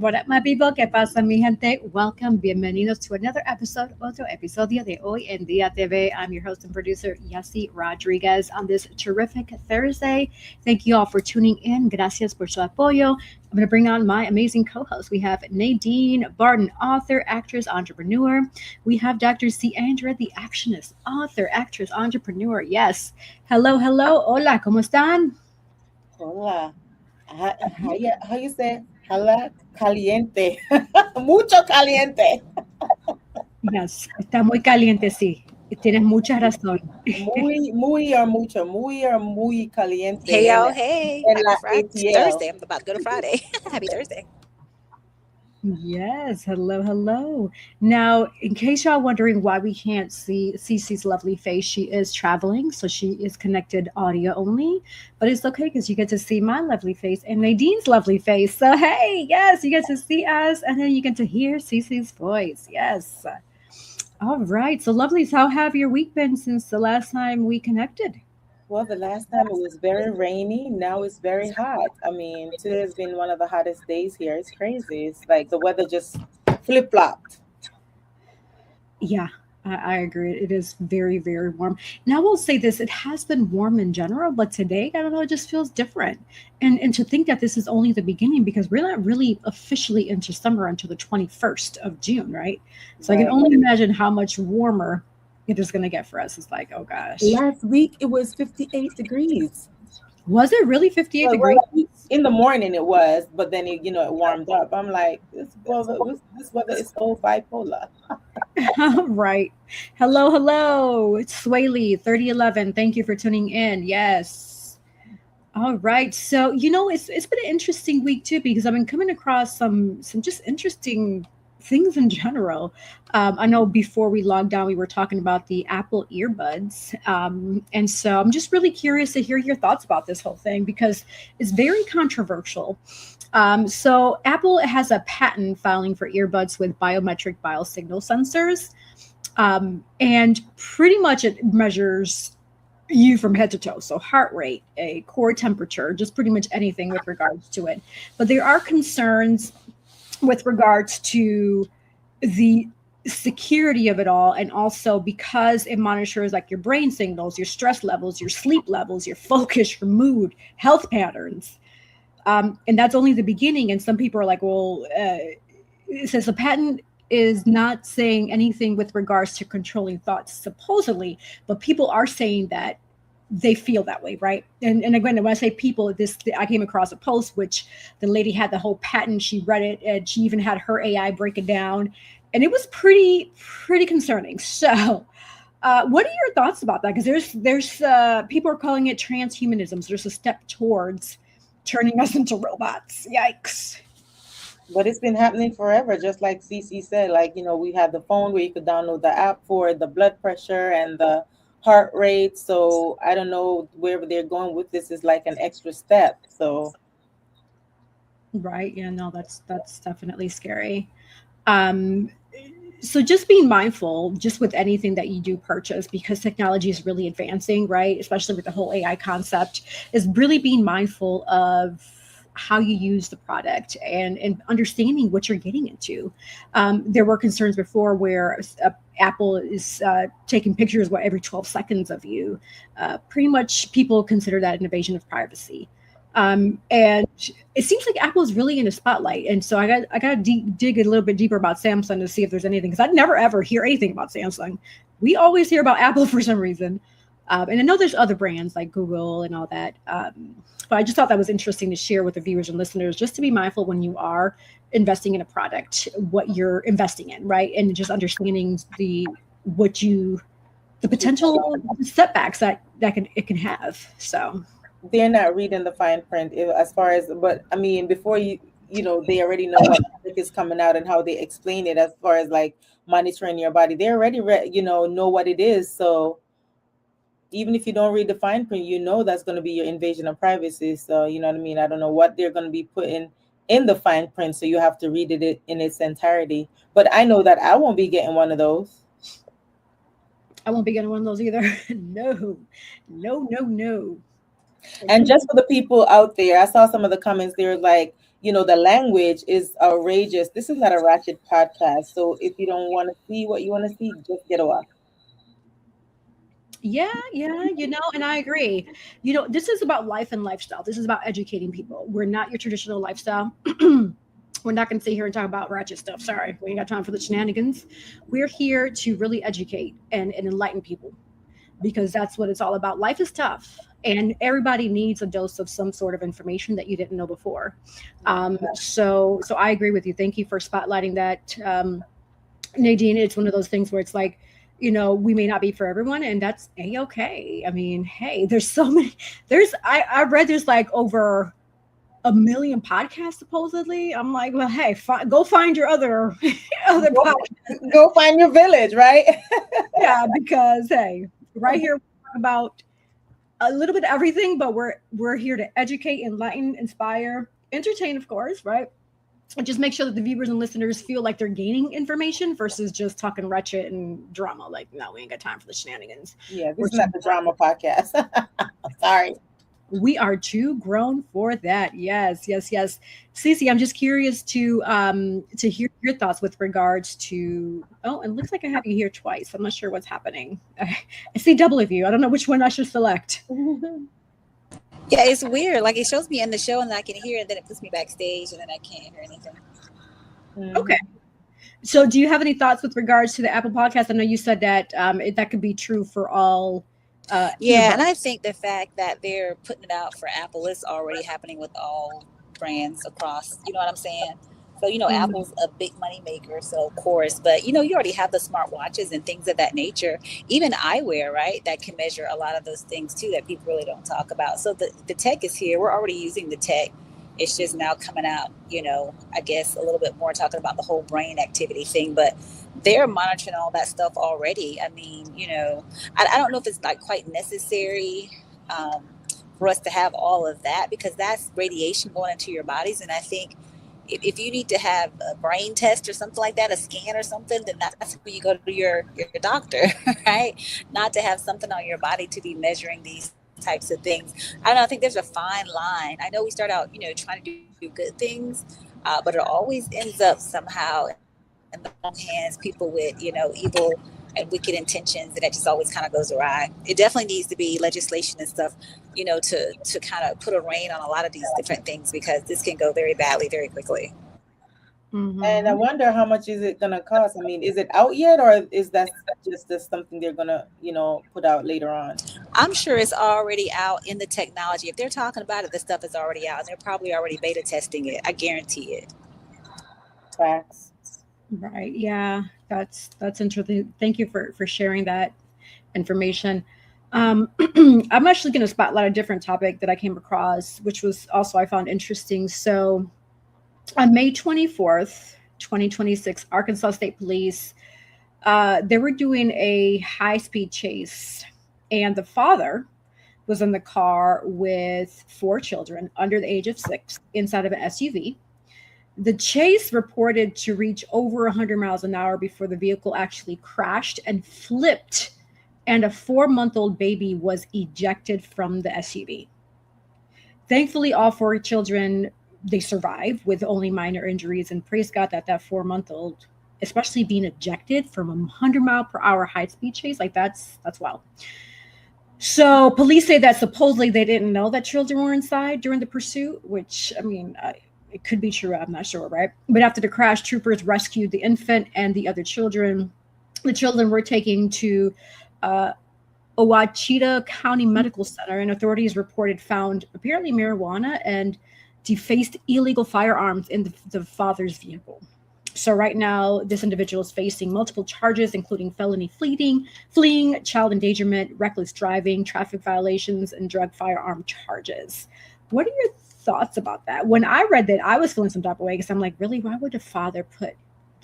What up, my people? ¿Qué pasa, mi gente? Welcome, bienvenidos to another episode, otro episodio de Hoy En Día TV. I'm your host and producer, Yassi Rodriguez, on this terrific Thursday. Thank you all for tuning in. Gracias por su apoyo. I'm going to bring on my amazing co-host. We have Nadine Barton, author, actress, entrepreneur. We have Dr. Ciandra, the actionist, author, actress, entrepreneur. Yes. Hello, hello. Hola, ¿cómo están? Hola. How you say? Hola, caliente. Mucho caliente. Yes, está muy caliente, sí. Tienes mucha razón. Muy or muy caliente. Hey y'all, hey. en Happy la Friday. ATL. Thursday. I'm about to go to Friday. Happy Thursday. Yes, hello, hello. Now, in case y'all wondering why we can't see Cece's lovely face, she is traveling, so she is connected audio only. But it's okay because you get to see my lovely face and Nadine's lovely face. So hey, yes, you get to see us, and then you get to hear Cece's voice. Yes. All right. So lovely. So how have your week been since the last time we connected? Well, the last time it was very rainy. Now it's very hot. I mean, today has been one of the hottest days here. It's crazy. It's like the weather just flip-flopped. Yeah, I agree. It is very, very warm. Now, I will say this, it has been warm in general, but today, I don't know, it just feels different. And to think that this is only the beginning because we're not really officially into summer until the 21st of June, right? So I can Right. only imagine how much warmer it is going to get for us. It's like, oh gosh. Last week it was 58 degrees. Was it really 58 Well, degrees? in the morning it was, but then it warmed up. I'm like, this weather is so bipolar. Right. Hello, hello. It's Swaley 3011. Thank you for tuning in. Yes. All right. So, it's been an interesting week too because I've been coming across some just interesting things in general. I know before we logged on, we were talking about the Apple earbuds. And so I'm just really curious to hear your thoughts about this whole thing because it's very controversial. So Apple has a patent filing for earbuds with biometric biosignal sensors. And pretty much it measures you from head to toe. So heart rate, a core temperature, just pretty much anything with regards to it. But there are concerns with regards to the security of it all, and also because it monitors like your brain signals, your stress levels, your sleep levels, your focus, your mood, health patterns. And that's only the beginning. And some people are like, well, it says the patent is not saying anything with regards to controlling thoughts, supposedly, but people are saying that they feel that way, right? And again, when I say people, I came across a post which the lady had the whole patent. She read it, and she even had her AI break it down, and it was pretty concerning. So, what are your thoughts about that? Because there's people are calling it transhumanism. So there's a step towards turning us into robots. Yikes! But it's been happening forever, just like Cece said. Like, we had the phone where you could download the app for the blood pressure and the heart rate. So I don't know where they're going with this is like an extra step. So Right. Yeah, no, that's definitely scary. So just being mindful just with anything that you do purchase because technology is really advancing, right? Especially with the whole AI concept, is really being mindful of how you use the product and understanding what you're getting into. There were concerns before where Apple is taking pictures every 12 seconds of you. Pretty much people consider that an invasion of privacy. And it seems like Apple is really in the spotlight. And so I got to dig a little bit deeper about Samsung to see if there's anything, because I never ever hear anything about Samsung. We always hear about Apple for some reason. And I know there's other brands like Google and all that. But I just thought that was interesting to share with the viewers and listeners, just to be mindful when you are investing in a product, what you're investing in, right? And just understanding the potential setbacks that it can have. So they're not reading the fine print as far as, but I mean, before they already know what product is coming out and how they explain it as far as like monitoring your body. They already know what it is. So even if you don't read the fine print, that's going to be your invasion of privacy. So, you know what I mean? I don't know what they're going to be putting in the fine print. So you have to read it in its entirety. But I know that I won't be getting one of those. I won't be getting one of those either. No. And just for the people out there, I saw some of the comments. They're like, the language is outrageous. This is not a ratchet podcast. So if you don't want to see what you want to see, just get off. Yeah, yeah, and I agree. This is about life and lifestyle. This is about educating people. We're not your traditional lifestyle. We're not going to sit here and talk about ratchet stuff. Sorry, we ain't got time for the shenanigans. We're here to really educate and enlighten people because that's what it's all about. Life is tough, and everybody needs a dose of some sort of information that you didn't know before. So I agree with you. Thank you for spotlighting that, Nadine. It's one of those things where it's like, we may not be for everyone, and that's a-okay. I mean, hey, there's so many. I read there's like over 1 million podcasts supposedly. I'm like, well, hey, go find your other podcasts. Go find your village, right? Yeah, because hey, right here we're talking about a little bit of everything, but we're here to educate, enlighten, inspire, entertain, of course, right? And just make sure that the viewers and listeners feel like they're gaining information versus just talking ratchet and drama. Like, no, we ain't got time for the shenanigans. Yeah, this is not the drama podcast. Sorry. We are too grown for that. Yes, yes, yes. Cece, I'm just curious to hear your thoughts with regards to. Oh, and it looks like I have you here twice. I'm not sure what's happening. I see double of you. I don't know which one I should select. Yeah, it's weird. Like it shows me in the show and I can hear, and then it puts me backstage, and then I can't hear anything. Okay. So, do you have any thoughts with regards to the Apple Podcast? I know you said that that could be true for all. Yeah, and I think the fact that they're putting it out for Apple is already happening with all brands across. You know what I'm saying? So, Apple's a big money maker, so of course, but you already have the smartwatches and things of that nature, even eyewear, right? That can measure a lot of those things too that people really don't talk about. So the tech is here. We're already using the tech. It's just now coming out, I guess a little bit more talking about the whole brain activity thing, but they're monitoring all that stuff already. I mean, I don't know if it's like quite necessary for us to have all of that because that's radiation going into your bodies. And I think if you need to have a brain test or something like that, a scan or something, then that's where you go to your doctor, right? Not to have something on your body to be measuring these types of things. I don't know. I think there's a fine line. I know we start out, trying to do good things, but it always ends up somehow in the wrong hands, people with, evil and wicked intentions, and that just always kind of goes awry. It definitely needs to be legislation and stuff, to kind of put a rein on a lot of these different things because this can go very badly very quickly. Mm-hmm. And I wonder how much is it gonna cost? I mean, is it out yet, or is that just something they're gonna, put out later on? I'm sure it's already out in the technology. If they're talking about it, the stuff is already out, and they're probably already beta testing it. I guarantee it. Facts. Right. Yeah, that's interesting. Thank you for sharing that information. I'm actually going to spotlight a different topic that I came across, which was also I found interesting. So on May 24th, 2026, Arkansas State Police, they were doing a high-speed chase, and the father was in the car with 4 children under the age of 6 inside of an SUV. The chase reported to reach over 100 miles an hour before the vehicle actually crashed and flipped, and a 4-month-old baby was ejected from the SUV. Thankfully, all 4 children, they survived with only minor injuries, and praise God that 4-month-old, especially being ejected from a 100-mile-per-hour high-speed chase, like that's wild. So police say that supposedly they didn't know that children were inside during the pursuit, which, I mean, it could be true. I'm not sure, right? But after the crash, troopers rescued the infant and the other children. The children were taken to Ouachita County Medical Center, and authorities reported found apparently marijuana and defaced illegal firearms in the father's vehicle. So right now, this individual is facing multiple charges, including felony fleeing, child endangerment, reckless driving, traffic violations, and drug firearm charges. What are your thoughts about that? When I read that, I was feeling some type of way because I'm like, really, why would a father put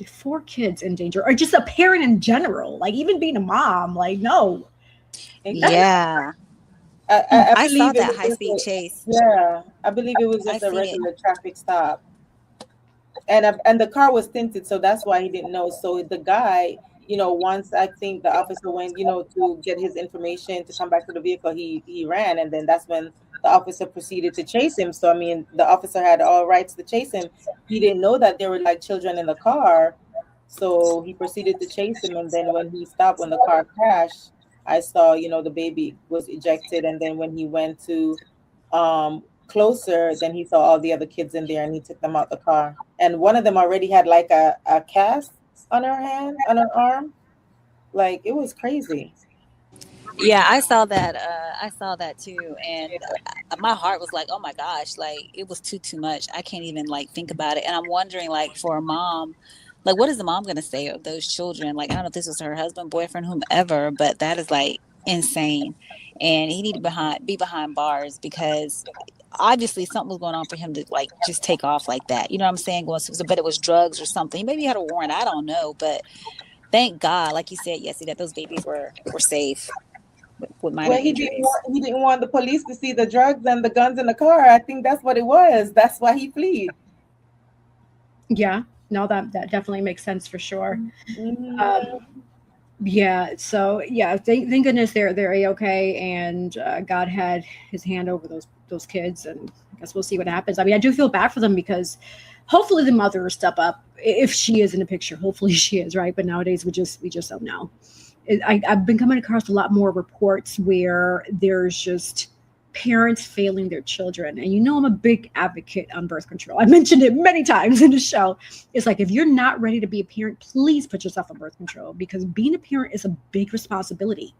4 kids in danger, or just a parent in general? Like even being a mom, like no. Yeah. I saw that high-speed chase. Yeah, I believe it was just a regular traffic stop. And the car was tinted, so that's why he didn't know. So the guy, once I think the officer went, to get his information to come back to the vehicle, he ran, and then that's when the officer proceeded to chase him. So I mean, the officer had all rights to chase him. He didn't know that there were like children in the car, so he proceeded to chase him. And then when he stopped, when the car crashed, I saw, the baby was ejected, and then when he went to closer, then he saw all the other kids in there, and he took them out the car. And one of them already had like a cast on her hand, on her arm. Like, it was crazy. Yeah, I saw that. I saw that too, and my heart was like, "Oh my gosh!" Like, it was too much. I can't even like think about it. And I'm wondering, like, for a mom, like, what is the mom going to say of those children? Like, I don't know if this was her husband, boyfriend, whomever, but that is like insane. And he needed to be behind bars, because obviously something was going on for him to like just take off like that. You know what I'm saying? But it was drugs or something. Maybe he had a warrant. I don't know, but thank God, like you said, Yessie, that those babies were safe with minor Well, injuries. he didn't want the police to see the drugs and the guns in the car. I think that's what it was. That's why he fled. Yeah, no, that definitely makes sense for sure. Mhm. Yeah, so yeah, thank goodness they're a-okay, and God had his hand over those kids, and I guess we'll see what happens. I mean, I do feel bad for them, because hopefully the mother will step up if she is in the picture. Hopefully she is, right? But nowadays we just don't know. I've been coming across a lot more reports where there's just parents failing their children. And I'm a big advocate on birth control. I mentioned it many times in the show. It's like, if you're not ready to be a parent, please put yourself on birth control, because being a parent is a big responsibility.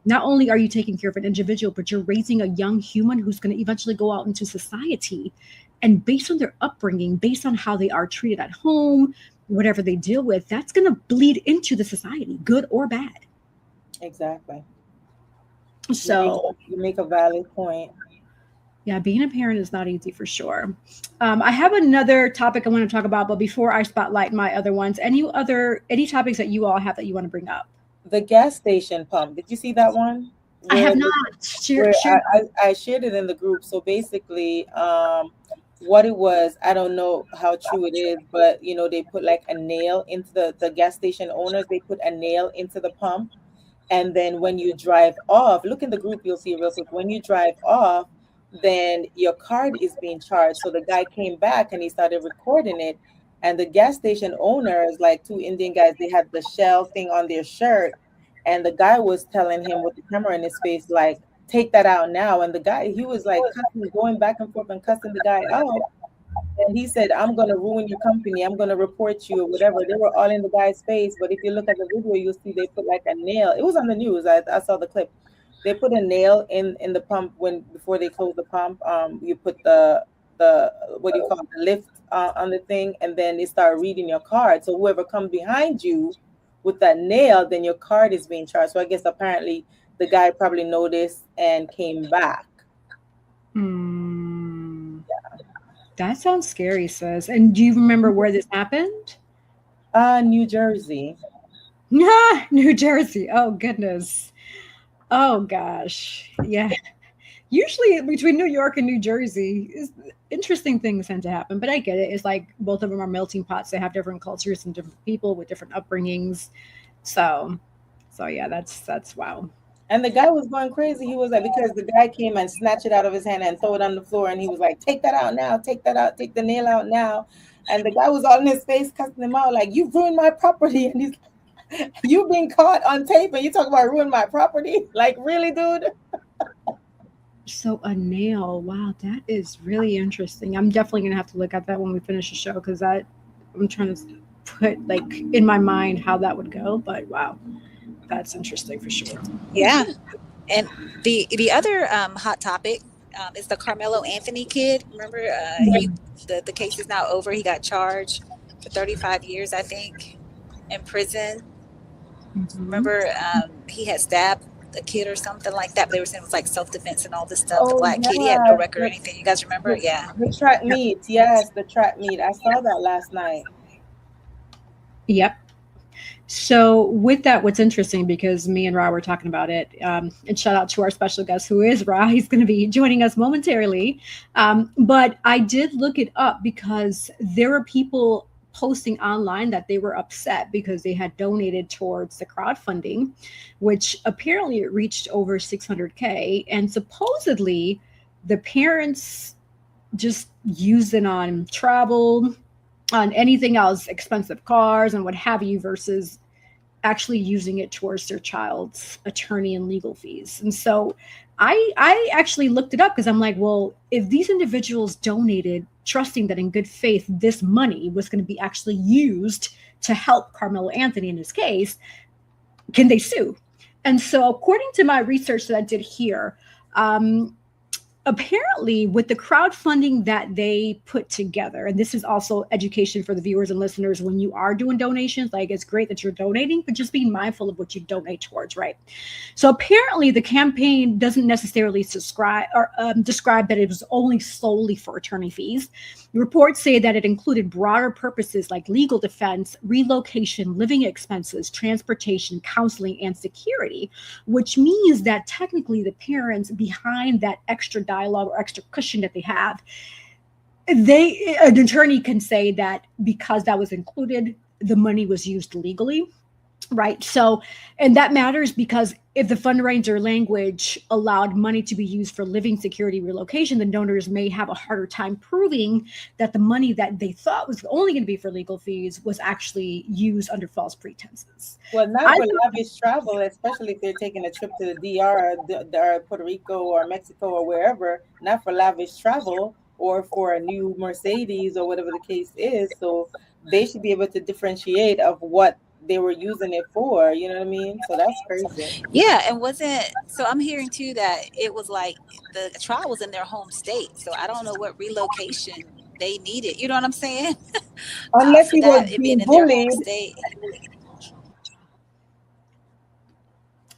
Not only are you taking care of an individual, but you're raising a young human who's going to eventually go out into society. And based on their upbringing, based on how they are treated at home, whatever they deal with, that's going to bleed into the society, good or bad. Exactly. So you make a valid point. yeah, being a parent is not easy for sure. I have another topic I want to talk about, but before I spotlight my other ones, any topics that you all have that you want to bring up? The gas station pump. Did you see that one? I Where have not. where I shared it in the group. So basically, what it was, I don't know how true it is, but they put like a nail into the gas station owners. They put a nail into the pump, and then when you drive off, look in the group, you'll see real quick. When you drive off, then your card is being charged. So the guy came back and he started recording it. And the gas station owners, like two Indian guys, they had the Shell thing on their shirt. And the guy was telling him with the camera in his face, like, take that out now. And the guy, he was like cussing, going back and forth and cussing the guy out. And he said, I'm going to ruin your company. I'm going to report you or whatever. They were all in the guy's face. But if you look at the video, you'll see they put like a nail. It was on the news. I saw the clip. They put a nail in the pump before they close the pump. You put the what do you call it, the lift on the thing, and then they start reading your card. So whoever comes behind you with that nail, then your card is being charged. So I guess apparently the guy probably noticed and came back. Yeah. That sounds scary, sis. And do you remember where this happened? New Jersey. New Jersey. Oh goodness. Oh gosh. Yeah. Usually between New York and New Jersey, interesting things tend to happen. But I get it. It's like both of them are melting pots. They have different cultures and different people with different upbringings. So yeah, that's wow. And the guy was going crazy. He was like, because the guy came and snatched it out of his hand and threw it on the floor. And he was like, take that out now. Take that out. Take the nail out now. And the guy was all in his face, cussing him out like, you've ruined my property. And he's like, you've been caught on tape and you talk about ruin my property. Like, really, dude? So a nail. Wow, that is really interesting. I'm definitely going to have to look at that when we finish the show, because I'm trying to put like in my mind how that would go. But wow. That's interesting for sure. Yeah. And the other hot topic is the Carmelo Anthony kid. Remember, the case is now over. He got charged for 35 years, I think, in prison. Mm-hmm. Remember, he had stabbed a kid or something like that. But they were saying it was like self-defense and all this stuff. The black kid, he had no record or anything. You guys remember? Yeah. The track meet. Yes, the track meet. I saw that last night. Yep. So with that, what's interesting, because me and Rah were talking about it, and shout out to our special guest who is Rah. He's going to be joining us momentarily. But I did look it up because there are people posting online that they were upset because they had donated towards the crowdfunding, which apparently it reached over 600K. And supposedly the parents just used it on travel, on anything else, expensive cars and what have you, versus actually using it towards their child's attorney and legal fees. And so I actually looked it up because I'm like, well, if these individuals donated, trusting that in good faith this money was going to be actually used to help Carmelo Anthony in his case, can they sue? And so according to my research that I did here, apparently with the crowdfunding that they put together, and this is also education for the viewers and listeners, when you are doing donations, like it's great that you're donating, but just be mindful of what you donate towards, right? So apparently the campaign doesn't necessarily describe that it was only solely for attorney fees. Reports say that it included broader purposes like legal defense, relocation, living expenses, transportation, counseling, and security, which means that technically the parents behind that extra dialogue or extra cushion that they have, an attorney can say that because that was included, the money was used legally, right? So, and that matters because if the fundraiser language allowed money to be used for living, security, relocation, then donors may have a harder time proving that the money that they thought was only going to be for legal fees was actually used under false pretenses. Well, not for lavish travel, especially if they're taking a trip to the DR or Puerto Rico or Mexico or wherever, not for lavish travel or for a new Mercedes or whatever the case is. So they should be able to differentiate of what they were using it for, you know what I mean? So that's crazy. Yeah, and so I'm hearing too that it was like the trial was in their home state. So I don't know what relocation they needed. You know what I'm saying? Unless he was being bullied.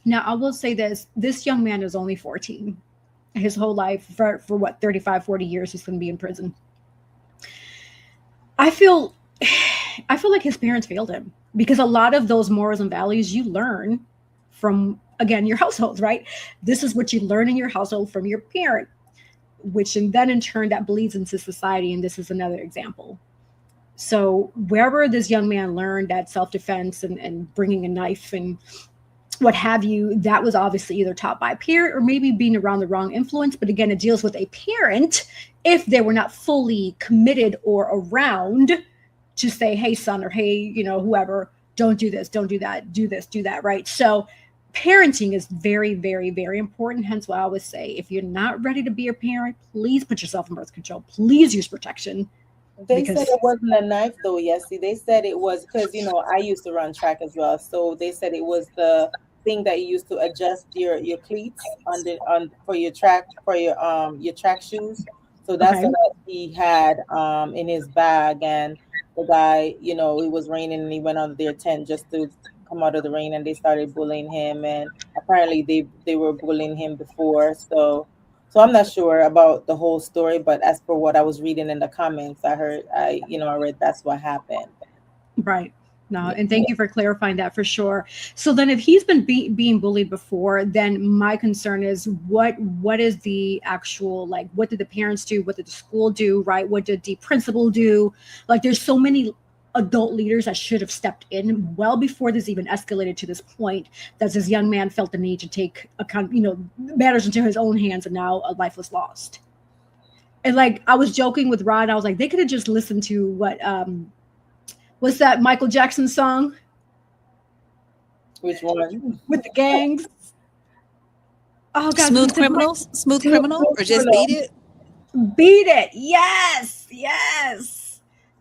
Now, I will say this young man is only 14. His whole life, for what, 35, 40 years, he's going to be in prison. I feel like his parents failed him, because a lot of those morals and values you learn from, again, your household, right? This is what you learn in your household from your parent, which then in turn that bleeds into society. And this is another example. So wherever this young man learned that self-defense and bringing a knife and what have you, that was obviously either taught by a parent or maybe being around the wrong influence. But again, it deals with a parent if they were not fully committed or around to say, hey, son, or hey, whoever, don't do this, don't do that, do this, do that, right? So parenting is very, very, very important. Hence why I always say, if you're not ready to be a parent, please put yourself in birth control. Please use protection. They said it wasn't a knife though, Yessie. They said it was because, I used to run track as well. So they said it was the thing that you used to adjust your cleats for your track shoes. So that's what he had in his bag. And the guy, it was raining and he went under their tent just to come out of the rain, and they started bullying him. And apparently they were bullying him before. So I'm not sure about the whole story, but as for what I was reading in the comments, I read that's what happened. Right. No, and thank you for clarifying that for sure. So then if he's been being bullied before, then my concern is what is the actual, like, what did the parents do? What did the school do? Right? What did the principal do? Like, there's so many adult leaders that should have stepped in well before this even escalated to this point, that this young man felt the need to take matters into his own hands, and now a life was lost. And like, I was joking with Rod, I was like, they could have just listened to what's that Michael Jackson song? Which one? With the gangs. Oh God, Smooth Criminal, or just Beat It? Beat It. Yes.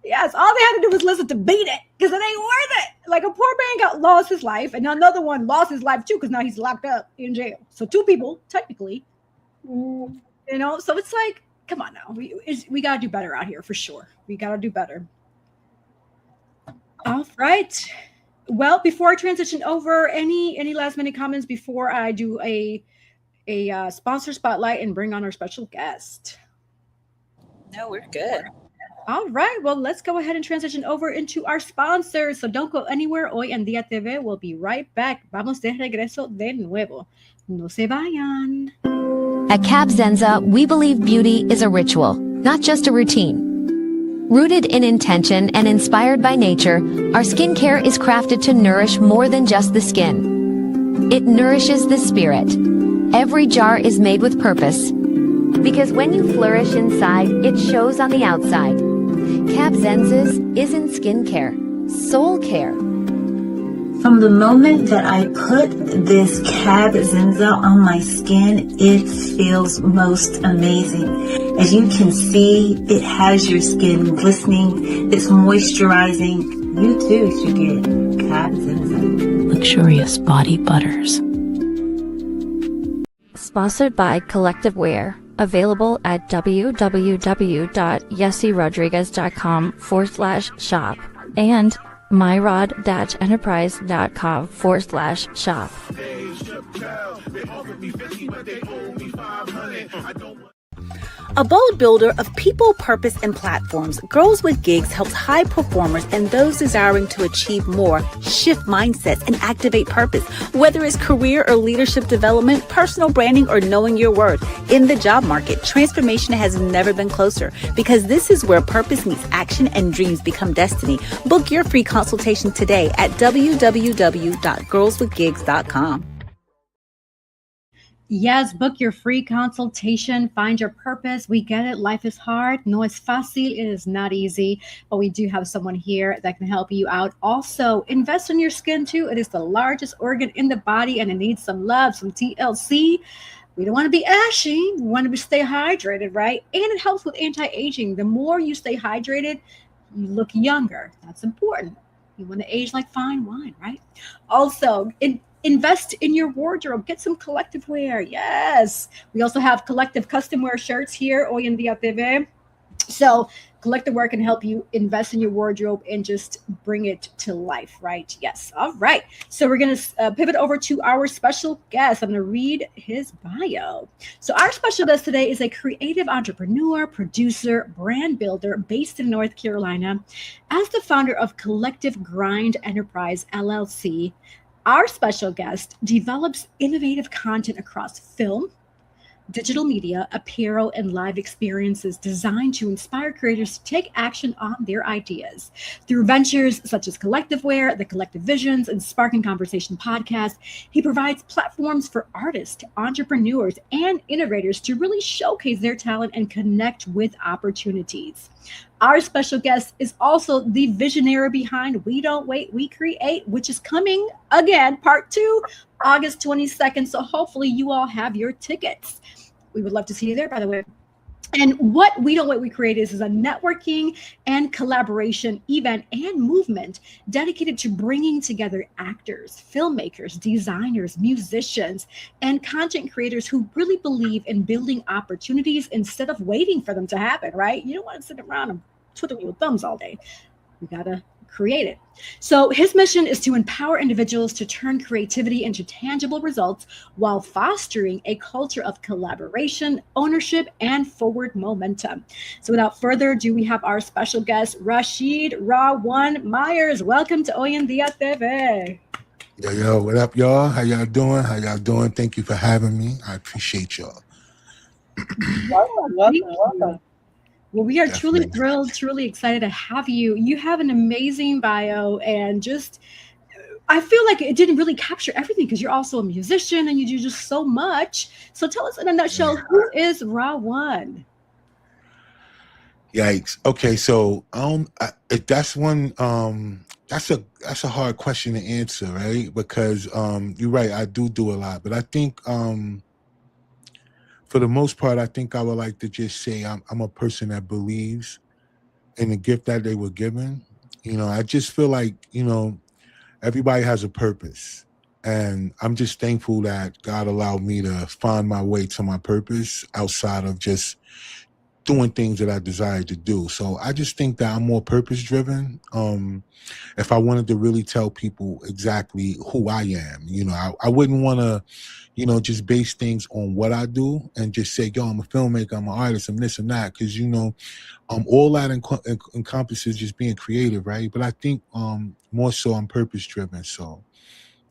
All they had to do was listen to Beat It, because it ain't worth it. Like, a poor man lost his life, and another one lost his life too, because now he's locked up in jail. So 2 people, technically. So it's like, come on now. We got to do better out here for sure. We got to do better. All right. Well, before I transition over, any last minute comments before I do a sponsor spotlight and bring on our special guest? No, we're good. All right. Well, let's go ahead and transition over into our sponsors. So don't go anywhere. Hoy En Día TV. We'll be right back. Vamos de regreso de nuevo. No se vayan. At Cab Zenza, we believe beauty is a ritual, not just a routine. Rooted in intention and inspired by nature, our skincare is crafted to nourish more than just the skin. It nourishes the spirit. Every jar is made with purpose. Because when you flourish inside, it shows on the outside. Cabzensis isn't skincare, soul care. From the moment that I put this Cab Zenza on my skin, it feels most amazing. As you can see, it has your skin glistening, it's moisturizing. You too should get Cab Zenza. Luxurious body butters. Sponsored by Collective Wear. Available at www.yessirodriguez.com/shop and myrod-enterprise.com/shop. A bold builder of people, purpose, and platforms, Girls with Gigs helps high performers and those desiring to achieve more shift mindsets and activate purpose. Whether it's career or leadership development, personal branding, or knowing your worth. In the job market, transformation has never been closer because this is where purpose meets action and dreams become destiny. Book your free consultation today at www.girlswithgigs.com. Yes, book your free consultation. Find your purpose. We get it. Life is hard. No es fácil. It is not easy. But we do have someone here that can help you out. Also, invest in your skin too. It is the largest organ in the body and it needs some love, some TLC. We don't want to be ashy. We want to stay hydrated, right? And it helps with anti-aging. The more you stay hydrated, you look younger. That's important. You want to age like fine wine, right? Also, invest in your wardrobe. Get some Collective Wear. Yes. We also have Collective Custom Wear shirts here, Hoy En Día TV. So Collective Wear can help you invest in your wardrobe and just bring it to life, right? Yes. All right. So we're going to pivot over to our special guest. I'm going to read his bio. So our special guest today is a creative entrepreneur, producer, brand builder based in North Carolina. As the founder of Collective Grind Enterprise LLC, our special guest develops innovative content across film, digital media, apparel, and live experiences designed to inspire creators to take action on their ideas. Through ventures such as Collective Wear, the Collective Visions, and Sparking Conversation podcast, he provides platforms for artists, entrepreneurs, and innovators to really showcase their talent and connect with opportunities. Our special guest is also the visionary behind We Don't Wait, We Create, which is coming again, part 2, August 22nd. So hopefully you all have your tickets. We would love to see you there, by the way. And what We Don't Wait, We Create is a networking and collaboration event and movement dedicated to bringing together actors, filmmakers, designers, musicians, and content creators who really believe in building opportunities instead of waiting for them to happen, right? You don't want to sit around and twiddle your thumbs all day. You got to create it. So his mission is to empower individuals to turn creativity into tangible results while fostering a culture of collaboration, ownership, and forward momentum. So without further ado, we have our special guest, Rasheed Rah-1 Myers. Welcome to Hoy En Día TV. Yo, what up, y'all? How y'all doing? Thank you for having me. I appreciate y'all. Welcome. Well, we are Definitely. truly thrilled, truly excited to have you. You have an amazing bio and just, I feel like it didn't really capture everything because you're also a musician and you do just so much. So tell us in a nutshell, who is Rah-1? Yikes. Okay, so that's one. That's a hard question to answer, right? Because you're right. I do a lot, but I think for the most part, I think I would like to just say I'm a person that believes in the gift that they were given. You know, I just feel like, you know, everybody has a purpose. And I'm just thankful that God allowed me to find my way to my purpose outside of just doing things that I desire to do. So I just think that I'm more purpose driven. If I wanted to really tell people exactly who I am, you know, I wouldn't want to, you know, just base things on what I do and just say, yo, I'm a filmmaker, I'm an artist, I'm this and that. Because, you know, all that encompasses just being creative, right? But I think more so I'm purpose driven. So,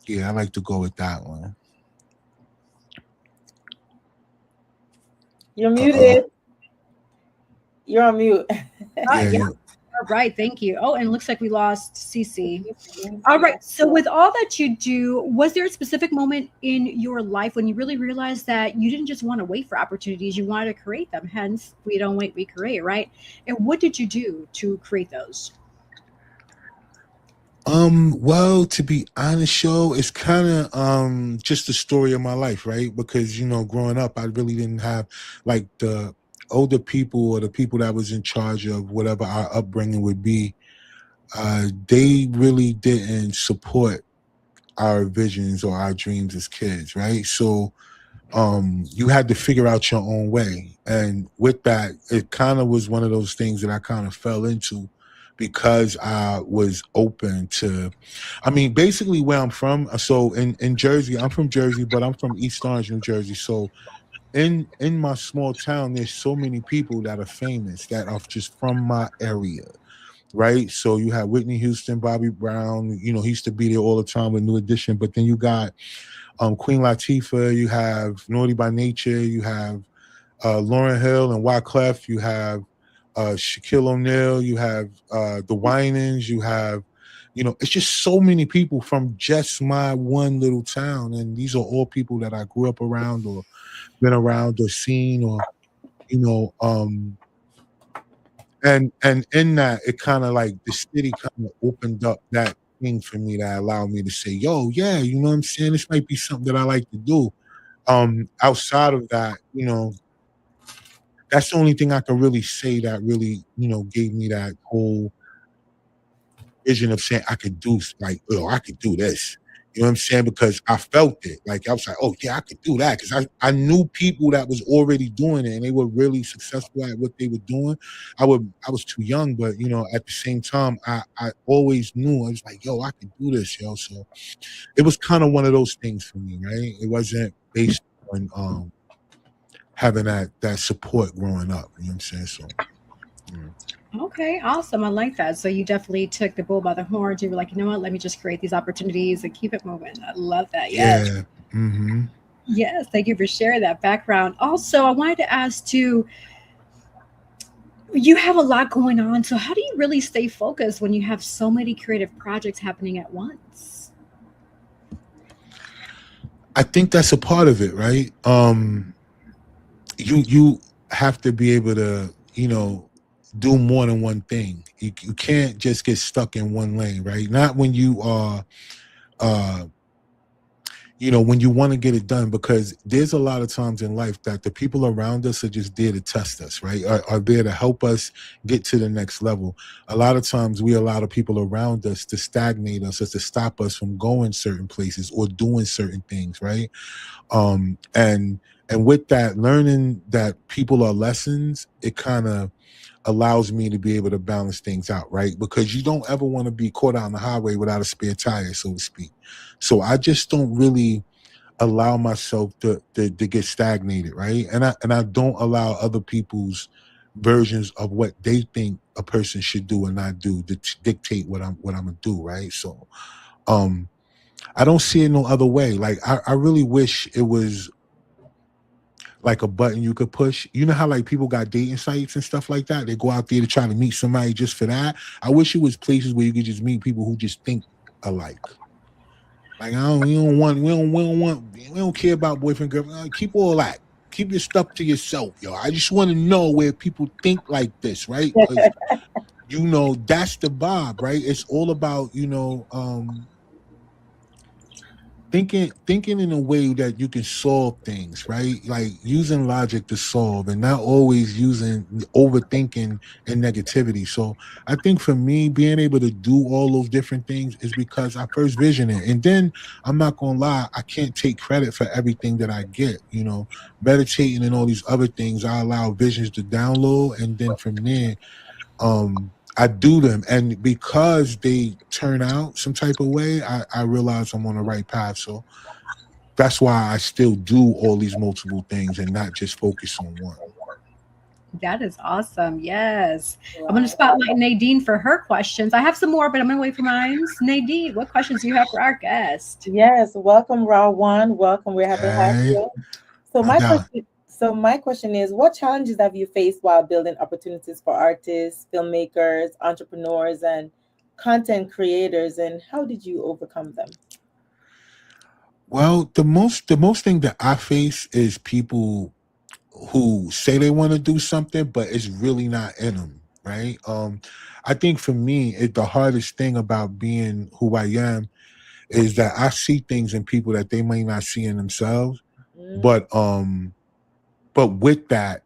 yeah, I like to go with that one. You're muted. You're on mute. Yeah. All right, thank you. Oh, and it looks like we lost Cece. All right. So, with all that you do, was there a specific moment in your life when you really realized that you didn't just want to wait for opportunities, you wanted to create them? Hence, we don't wait, we create, right? And what did you do to create those? Well, to be honest, show, it's kind of just the story of my life, right? Because growing up, I really didn't have like the older people or the people that was in charge of whatever our upbringing would be. They really didn't support our visions or our dreams as kids, right? So you had to figure out your own way. And with that, it kind of was one of those things that I kind of fell into because I was open to, I mean, basically where I'm from. So in Jersey, I'm from Jersey, but I'm from East Orange, New Jersey. So in my small town, there's so many people that are famous that are just from my area. Right. So you have Whitney Houston, Bobby Brown, he used to be there all the time with New Edition. But then you got Queen Latifah, you have Naughty by Nature, you have Lauryn Hill and Wyclef, you have Shaquille O'Neal, you have the Winans, you have, it's just so many people from just my one little town. And these are all people that I grew up around or been around or seen or, and in that, it kind of like the city kind of opened up that thing for me that allowed me to say, yo, yeah, you know what I'm saying? This might be something that I like to do. Outside of that, that's the only thing I can really say that really, gave me that whole vision of saying I could do, like, I could do this. You know what I'm saying? Because I felt it. Like, I was like, oh, yeah, I could do that. Because I knew people that was already doing it, and they were really successful at what they were doing. I was too young, but, at the same time, I always knew. I was like, yo, I could do this, yo. So it was kind of one of those things for me, right? It wasn't based on having that support growing up. You know what I'm saying? So, Okay, awesome. I like that. So you definitely took the bull by the horns. You were like, you know what? Let me just create these opportunities and keep it moving. I love that. Yes. yeah. Mm-hmm. Yes. Thank you for sharing that background. Also, I wanted to ask too, you have a lot going on. So how do you really stay focused when you have so many creative projects happening at once? I think that's a part of it, right? You have to be able to, do more than one thing. You can't just get stuck in one lane, right? Not when you are, when you want to get it done, because there's a lot of times in life that the people around us are just there to test us, right? Are there to help us get to the next level. A lot of times we allow the people around us to stagnate us or to stop us from going certain places or doing certain things, right? And with that, learning that people are lessons, it kind of allows me to be able to balance things out, right? Because you don't ever want to be caught out on the highway without a spare tire, so to speak. So I just don't really allow myself to get stagnated, right? And I don't allow other people's versions of what they think a person should do and not do to dictate what I'm gonna do, right? So I don't see it no other way. Like I really wish it was like a button you could push. You know how like people got dating sites and stuff like that? They go out there to try to meet somebody just for that. I wish it was places where you could just meet people who just think alike. Like we don't care about boyfriend, girlfriend. Keep all that. Keep your stuff to yourself, yo. I just want to know where people think like this, right? Because that's the vibe, right? It's all about, thinking in a way that you can solve things, right? Like using logic to solve and not always using overthinking and negativity. So I think for me, being able to do all those different things is because I first vision it. And then I'm not going to lie, I can't take credit for everything that I get, meditating and all these other things. I allow visions to download. And then from there, I do them, and because they turn out some type of way, I realize I'm on the right path. So that's why I still do all these multiple things and not just focus on one. That is awesome. Yes. I'm going to spotlight Nadine for her questions. I have some more, but I'm going to wait for mine. Nadine, what questions do you have for our guest? Yes, welcome, Rah-1. Welcome. We're happy to have you. So So my question is, what challenges have you faced while building opportunities for artists, filmmakers, entrepreneurs, and content creators, and how did you overcome them? Well, the most thing that I face is people who say they want to do something, but it's really not in them, right? I think for me, the hardest thing about being who I am is that I see things in people that they may not see in themselves. Mm, But with that,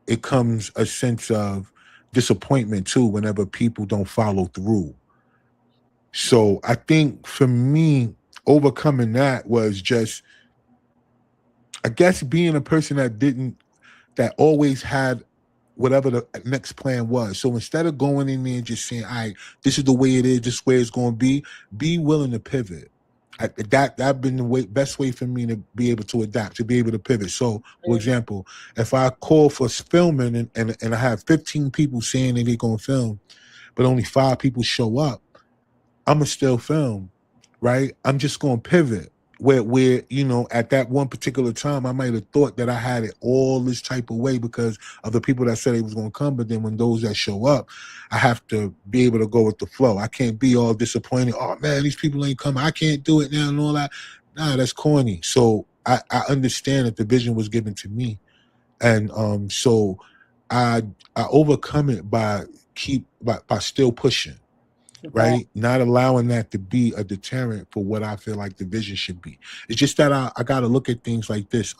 it comes a sense of disappointment too whenever people don't follow through. So I think for me, overcoming that was just, I guess, being a person that always had whatever the next plan was. So instead of going in there and just saying, all right, this is the way it is, this is where it's going to be willing to pivot. That been the best way for me to be able to adapt, to be able to pivot. So, for mm, example, if I call for filming and I have 15 people saying that they're going to film, but only 5 people show up, I'm gonna still film, right? I'm just gonna pivot. Where at that one particular time, I might have thought that I had it all this type of way because of the people that said they was gonna come, but then when those that show up, I have to be able to go with the flow. I can't be all disappointed. Oh man, these people ain't coming. I can't do it now and all that. Nah, that's corny. So I understand that the vision was given to me, and so I I overcome it by still pushing, right. right? Not allowing that to be a deterrent for what I feel like the vision should be. It's just that I got to look at things like this.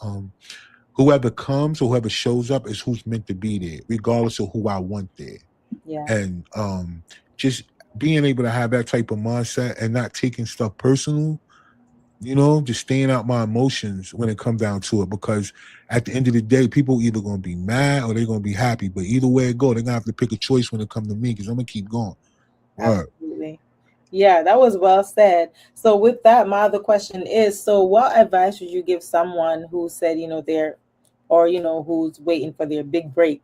Whoever comes or whoever shows up is who's meant to be there, regardless of who I want there. Yeah. And just being able to have that type of mindset and not taking stuff personal, just staying out my emotions when it comes down to it. Because at the end of the day, people either going to be mad or they're going to be happy. But either way it go, they're going to have to pick a choice when it comes to me because I'm going to keep going. Word. Absolutely. Yeah, that was well said. So with that, my other question is, so what advice would you give someone who said, they're or who's waiting for their big break?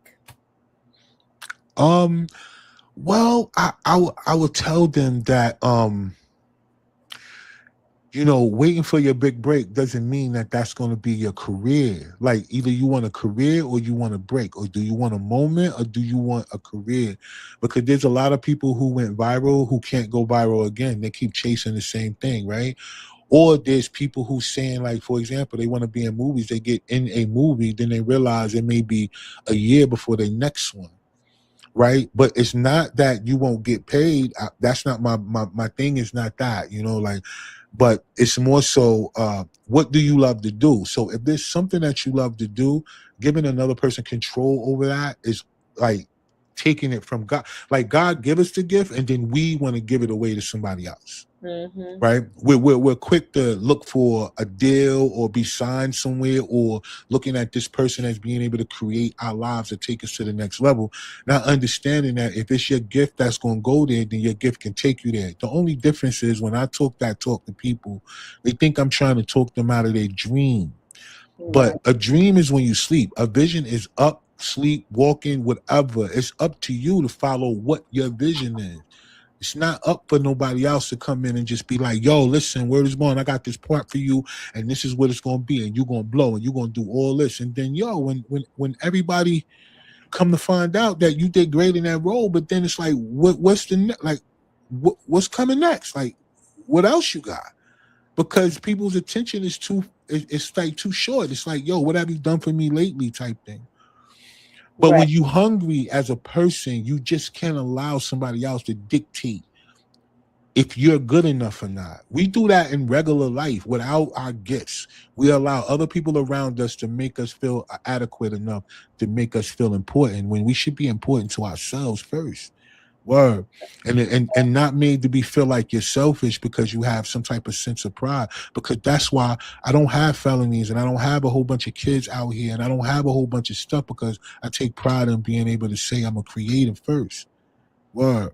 Well, I will tell them that waiting for your big break doesn't mean that that's going to be your career. Like either you want a career or you want a break, or do you want a moment or do you want a career? Because there's a lot of people who went viral who can't go viral again. They keep chasing the same thing, right? Or there's people who saying, like, for example, they want to be in movies. They get in a movie, then they realize it may be a year before the next one, right? But it's not that you won't get paid. That's not my thing. Is not that, but it's more so, what do you love to do? So if there's something that you love to do, giving another person control over that is like taking it from God. Like God give us the gift, and then we want to give it away to somebody else. Mm-hmm. Right, we're quick to look for a deal or be signed somewhere, or looking at this person as being able to create our lives or take us to the next level, not understanding that if it's your gift that's going to go there, then your gift can take you there. The only difference is when I talk to people, they think I'm trying to talk them out of their dream. Right. But a dream is when you sleep. A vision is up, sleep, walking, whatever. It's up to you to follow what your vision is. It's not up for nobody else to come in and just be like, yo, listen, word is born. I got this part for you, and this is what it's gonna be, and you're gonna blow, and you're gonna do all this. And then when everybody come to find out that you did great in that role, but then it's like, what's coming next? Like, what else you got? Because people's attention is it's like too short. It's like, yo, what have you done for me lately type thing. But Right. when you hungry as a person, you just can't allow somebody else to dictate if you're good enough or not. We do that in regular life without our gifts. We allow other people around us to make us feel adequate enough to make us feel important when we should be important to ourselves first. Word. And not made to be feel like you're selfish because you have some type of sense of pride. Because that's why I don't have felonies and I don't have a whole bunch of kids out here and I don't have a whole bunch of stuff, because I take pride in being able to say I'm a creative first. Word.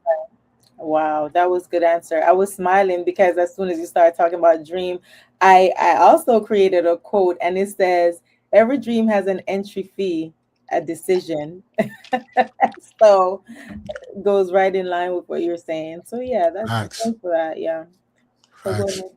Wow, that was good answer. I was smiling because as soon as you started talking about dream, I also created a quote, and it says, "Every dream has an entry fee, a decision." So goes right in line with what you're saying. So yeah, that's Facts. thanks for that. Yeah. So go Facts. ahead.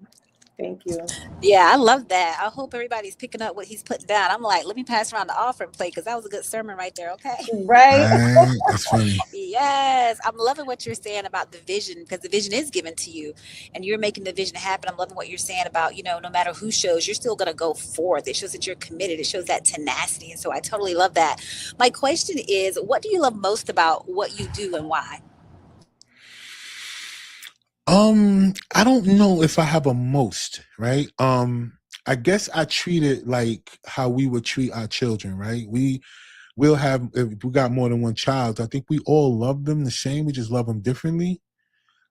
Thank you. Yeah, I love that. I hope everybody's picking up what he's putting down. I'm like, let me pass around the offering plate because that was a good sermon right there. Okay. Right. Right? That's funny. Yes, I'm loving what you're saying about the vision because the vision is given to you and you're making the vision happen. I'm loving what you're saying about, no matter who shows, you're still going to go forth. It shows that you're committed. It shows that tenacity. And so I totally love that. My question is, what do you love most about what you do and why? I don't know if I have a most, right? I guess I treat it like how we would treat our children, right? We'll have, if we got more than one child, I think we all love them the same. We just love them differently.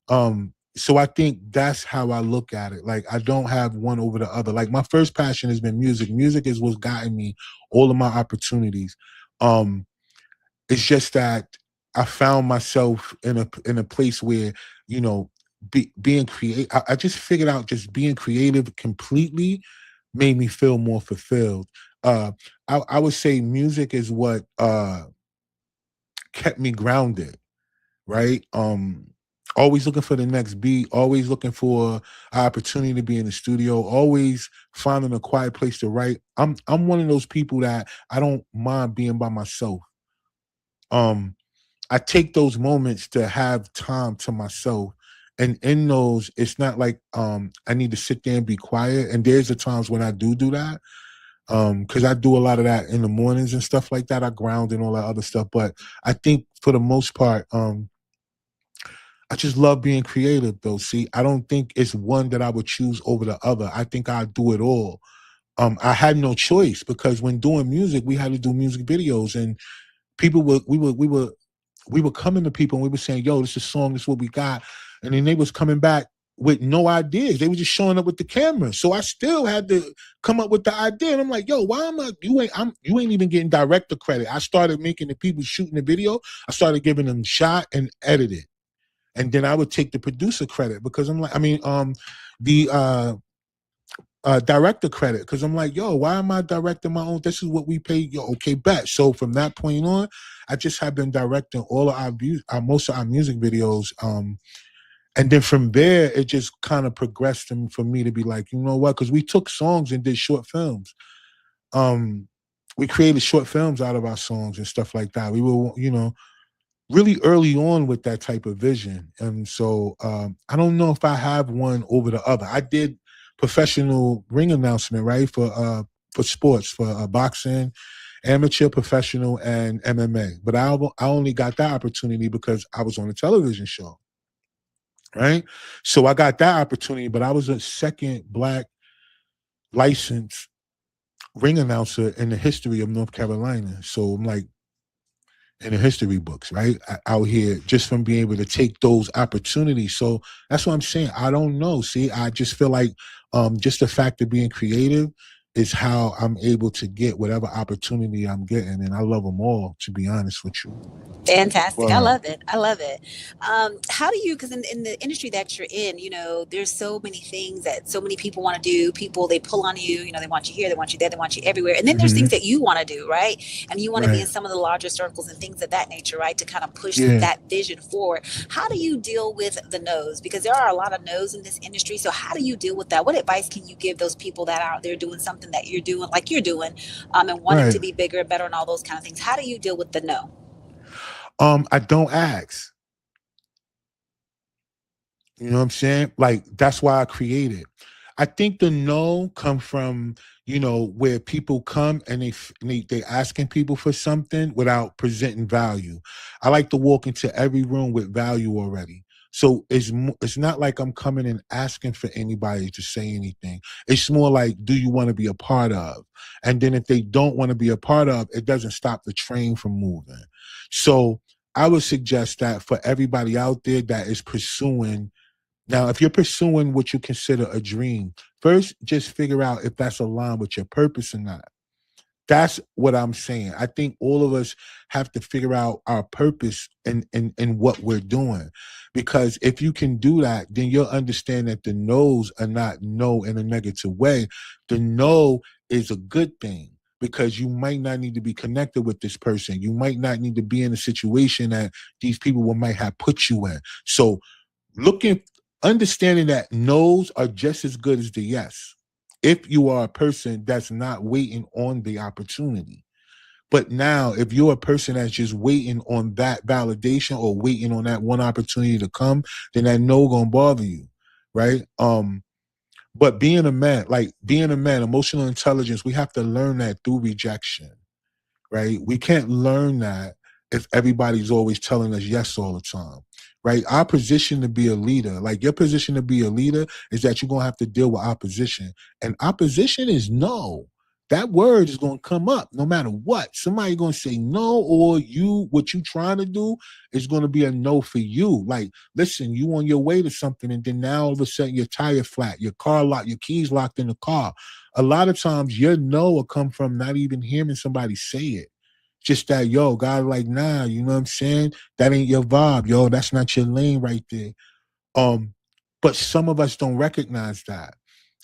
So I think that's how I look at it. Like, I don't have one over the other. Like, my first passion has been music. Music is what's gotten me all of my opportunities. It's just that I found myself in a place where, being creative. I just figured out just being creative completely made me feel more fulfilled. I would say music is what kept me grounded, right? Always looking for the next beat, always looking for an opportunity to be in the studio, always finding a quiet place to write. I'm one of those people that I don't mind being by myself. I take those moments to have time to myself. And in those, it's not like I need to sit there and be quiet. And there's the times when I do that. Because I do a lot of that in the mornings and stuff like that. I ground and all that other stuff. But I think for the most part, I just love being creative, though. See, I don't think it's one that I would choose over the other. I think I do it all. I had no choice because when doing music, we had to do music videos, and people we were coming to people and we were saying, "Yo, this is a song. This is what we got," and then they was coming back with no ideas. They were just showing up with the camera. So I still had to come up with the idea. And I'm like, "Yo, why am I? You ain't even getting director credit." I started making the people shooting the video. I started giving them shot and edited. And then I would take the producer credit because I'm like, the director credit because I'm like, yo, why am I directing my own? This is what we pay. Yo, okay, bet. So from that point on, I just have been directing all of most of our music videos. And then from there, it just kind of progressed for me to be like, you know what? Because we took songs and did short films. We created short films out of our songs and stuff like that. We were, really early on with that type of vision. And so I don't know if I have one over the other. I did professional ring announcement, right, for sports, for boxing, amateur, professional, and MMA. But I only got that opportunity because I was on a television show, right? So I got that opportunity, but I was a second Black licensed ring announcer in the history of North Carolina. So I'm like, in the history books, right? Out here, just from being able to take those opportunities. So that's what I'm saying. I don't know. See, I just feel like just the fact of being creative is how I'm able to get whatever opportunity I'm getting. And I love them all, to be honest with you. Fantastic. Wow. I love it. I love it. How do you, because in the industry that you're in, there's so many things that so many people want to do. People, they pull on you, they want you here, they want you there, they want you everywhere. And then there's things that you want to do, right? And you want to be in some of the larger circles and things of that nature, right? To kind of push that vision forward. How do you deal with the no's? Because there are a lot of no's in this industry. So how do you deal with that? What advice can you give those people that are out there doing something that you're doing, like you're doing, and wanting to be bigger, better, and all those kind of things? How do you deal with the no? I don't ask. You know what I'm saying? Like, that's why I created. I think the no come from, where people come and they asking people for something without presenting value. I like to walk into every room with value already. So it's not like I'm coming and asking for anybody to say anything. It's more like, do you want to be a part of? And then if they don't want to be a part of, it doesn't stop the train from moving. So I would suggest that for everybody out there that is pursuing. Now, if you're pursuing what you consider a dream, first, just figure out if that's aligned with your purpose or not. That's what I'm saying. I think all of us have to figure out our purpose in what we're doing. Because if you can do that, then you'll understand that the no's are not no in a negative way. The no is a good thing because you might not need to be connected with this person. You might not need to be in a situation that these people might have put you in. So looking understanding that no's are just as good as the yes. If you are a person that's not waiting on the opportunity. But now, if you're a person that's just waiting on that validation or waiting on that one opportunity to come, then that no gonna bother you, right? But being a man, emotional intelligence, we have to learn that through rejection, right? We can't learn that if everybody's always telling us yes all the time, right? Our position to be a leader, like your position to be a leader, is that you're going to have to deal with opposition. And opposition is no. That word is going to come up no matter what. Somebody going to say no, or what you trying to do is going to be a no for you. Like, listen, you on your way to something, and then now all of a sudden your tire flat, your car locked, your keys locked in the car. A lot of times your no will come from not even hearing somebody say it. Just that, yo, God, like, nah, you know what I'm saying? That ain't your vibe, yo. That's not your lane right there. But some of us don't recognize that.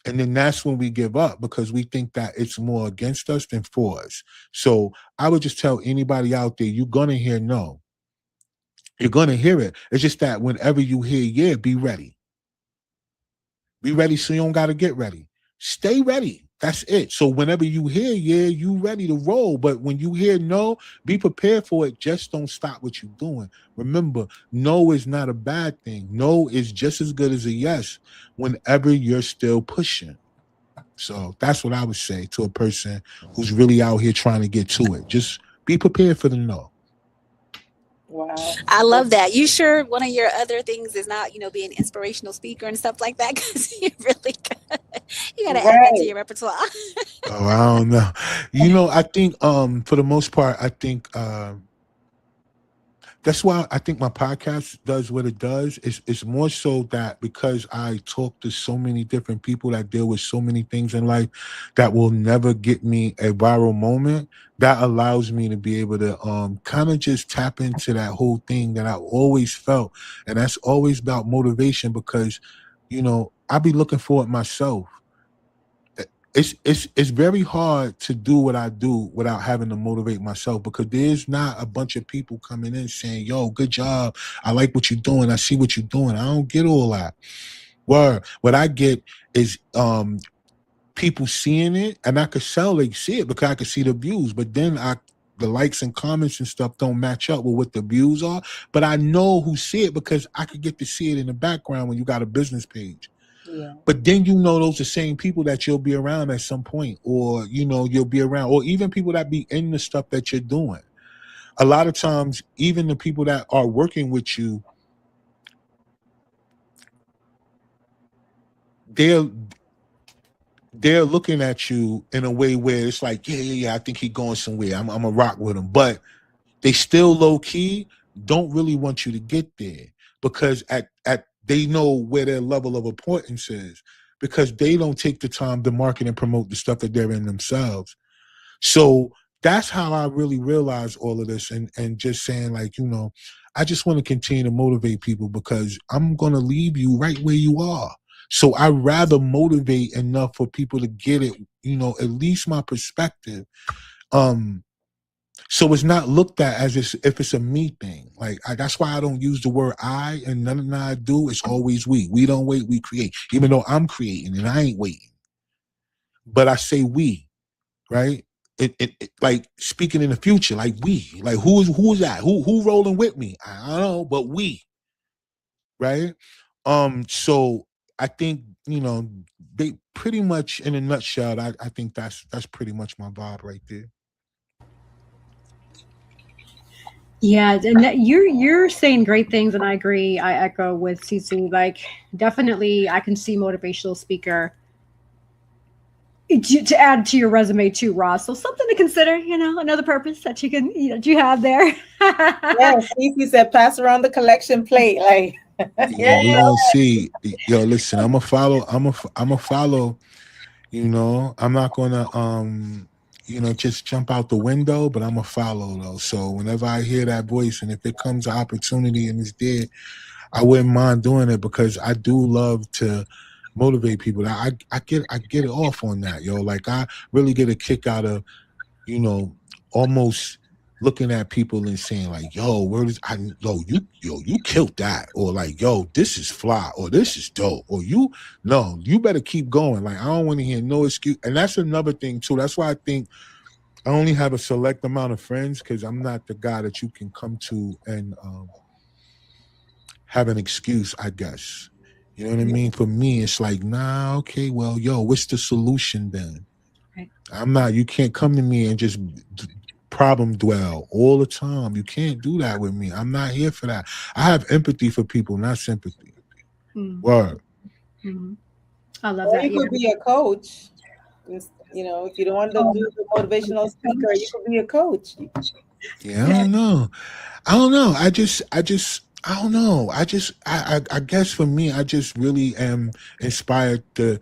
And then that's when we give up, because we think that it's more against us than for us. So I would just tell anybody out there, you're going to hear no. You're going to hear it. It's just that whenever you hear yeah, be ready. Be ready so you don't got to get ready. Stay ready. That's it. So whenever you hear yeah, you ready to roll. But when you hear no, be prepared for it. Just don't stop what you're doing. Remember, no is not a bad thing. No is just as good as a yes whenever you're still pushing. So that's what I would say to a person who's really out here trying to get to it. Just be prepared for the no. Wow. I love that. You sure one of your other things is not, be an inspirational speaker and stuff like that? Because you really you got to add that to your repertoire. Oh, I don't know. I think for the most part, I think that's why I think my podcast does what it does. It's more so that because I talk to so many different people that deal with so many things in life that will never get me a viral moment, that allows me to be able to kind of just tap into that whole thing that I always felt. And that's always about motivation, because, I be looking for it myself. It's very hard to do what I do without having to motivate myself, because there's not a bunch of people coming in saying, yo, good job. I like what you're doing. I see what you're doing. I don't get all that. What I get is people seeing it, and I could sell they see it because I could see the views, but then the likes and comments and stuff don't match up with what the views are. But I know who see it because I could get to see it in the background when you got a business page. Yeah. But then those are the same people that you'll be around at some point, or you'll be around, or even people that be in the stuff that you're doing. A lot of times, even the people that are working with you, they're looking at you in a way where it's like, yeah, I think he's going somewhere. I'm gonna rock with him, but they still low key don't really want you to get there, because at they know where their level of importance is, because they don't take the time to market and promote the stuff that they're in themselves. So that's how I really realized all of this, and just saying, like, I just want to continue to motivate people, because I'm going to leave you right where you are. So I'd rather motivate enough for people to get it, at least my perspective. So it's not looked at as if it's a me thing. Like, that's why I don't use the word I, and none of I do. It's always we. We don't wait, we create. Even though I'm creating and I ain't waiting. But I say we, right? It like speaking in the future, like we. Like who is that? Who rolling with me? I don't know, but we. Right? So I think, they pretty much, in a nutshell, I think that's pretty much my vibe right there. Yeah, and you're saying great things, and I agree. I echo with Sisu. Like, definitely, I can see motivational speaker to add to your resume too, Ross. So something to consider. Another purpose that you can that you have there. Yeah, Cece said, pass around the collection plate, like. Yeah, we gonna see. Yo, listen, I'm a follow. I'm a follow. I'm not gonna just jump out the window, but I'm a follow though. So whenever I hear that voice, and if it comes an opportunity and it's there, I wouldn't mind doing it, because I do love to motivate people. I get it off on that, yo. Like, I really get a kick out of, almost looking at people and saying like, yo, where is I you killed that, or like, yo, this is fly, or this is dope, or you better keep going. Like, I don't want to hear no excuse. And that's another thing too. That's why I think I only have a select amount of friends, because I'm not the guy that you can come to and have an excuse, I guess. You know what I mean? For me, it's like, nah, okay, well, yo, what's the solution then? Right. You can't come to me and just problem dwell all the time. You can't do that with me. I'm not here for that. I have empathy for people, not sympathy. Word. I love Or that. you could be a coach. You know, if you don't want to do the motivational speaker, you could be a coach. Yeah, I don't know. I don't know. I don't know. I guess for me, I just really am inspired to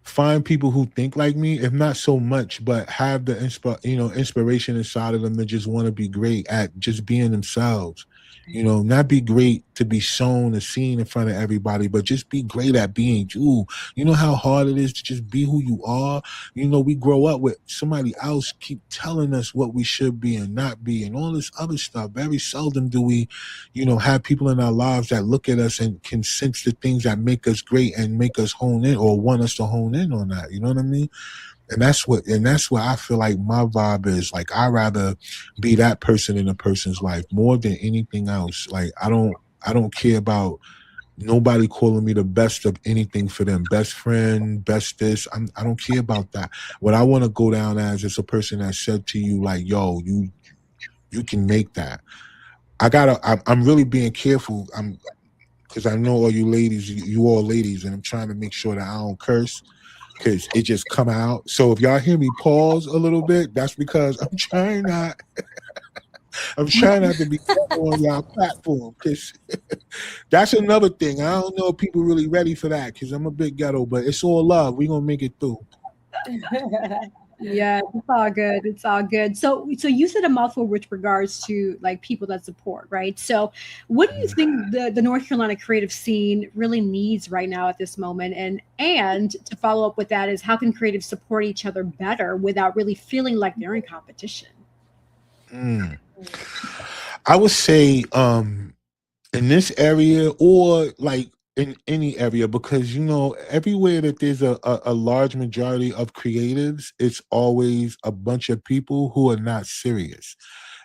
find people who think like me, if not so much, but have the inspiration inside of them to just want to be great at just being themselves. You know, not be great to be shown and seen in front of everybody, but just be great at being you. You know how hard it is to just be who you are? You know, we grow up with somebody else keep telling us what we should be and not be and all this other stuff. Very seldom do we, have people in our lives that look at us and can sense the things that make us great and make us hone in or want us to hone in on that. You know what I mean? And that's what I feel like my vibe is. Like, I'd rather be that person in a person's life more than anything else. Like, I don't care about nobody calling me the best of anything for them. Best friend, best this. I don't care about that. What I want to go down as is a person that said to you, like, yo, you can make that. I'm really being careful. Because I know all you ladies, you all ladies, and I'm trying to make sure that I don't curse, because it just come out. So if y'all hear me pause a little bit, that's because I'm trying not to be on y'all platform, because that's another thing. I don't know if people really ready for that, because I'm a big ghetto, but it's all love. We gonna make it through. Yeah, it's all good. It's all good. So you said a mouthful with regards to like people that support, right? So what do you think the North Carolina creative scene really needs right now at this moment? And to follow up with that is, how can creatives support each other better without really feeling like they're in competition? I would say in this area, or like in any area, because everywhere that there's a large majority of creatives, it's always a bunch of people who are not serious.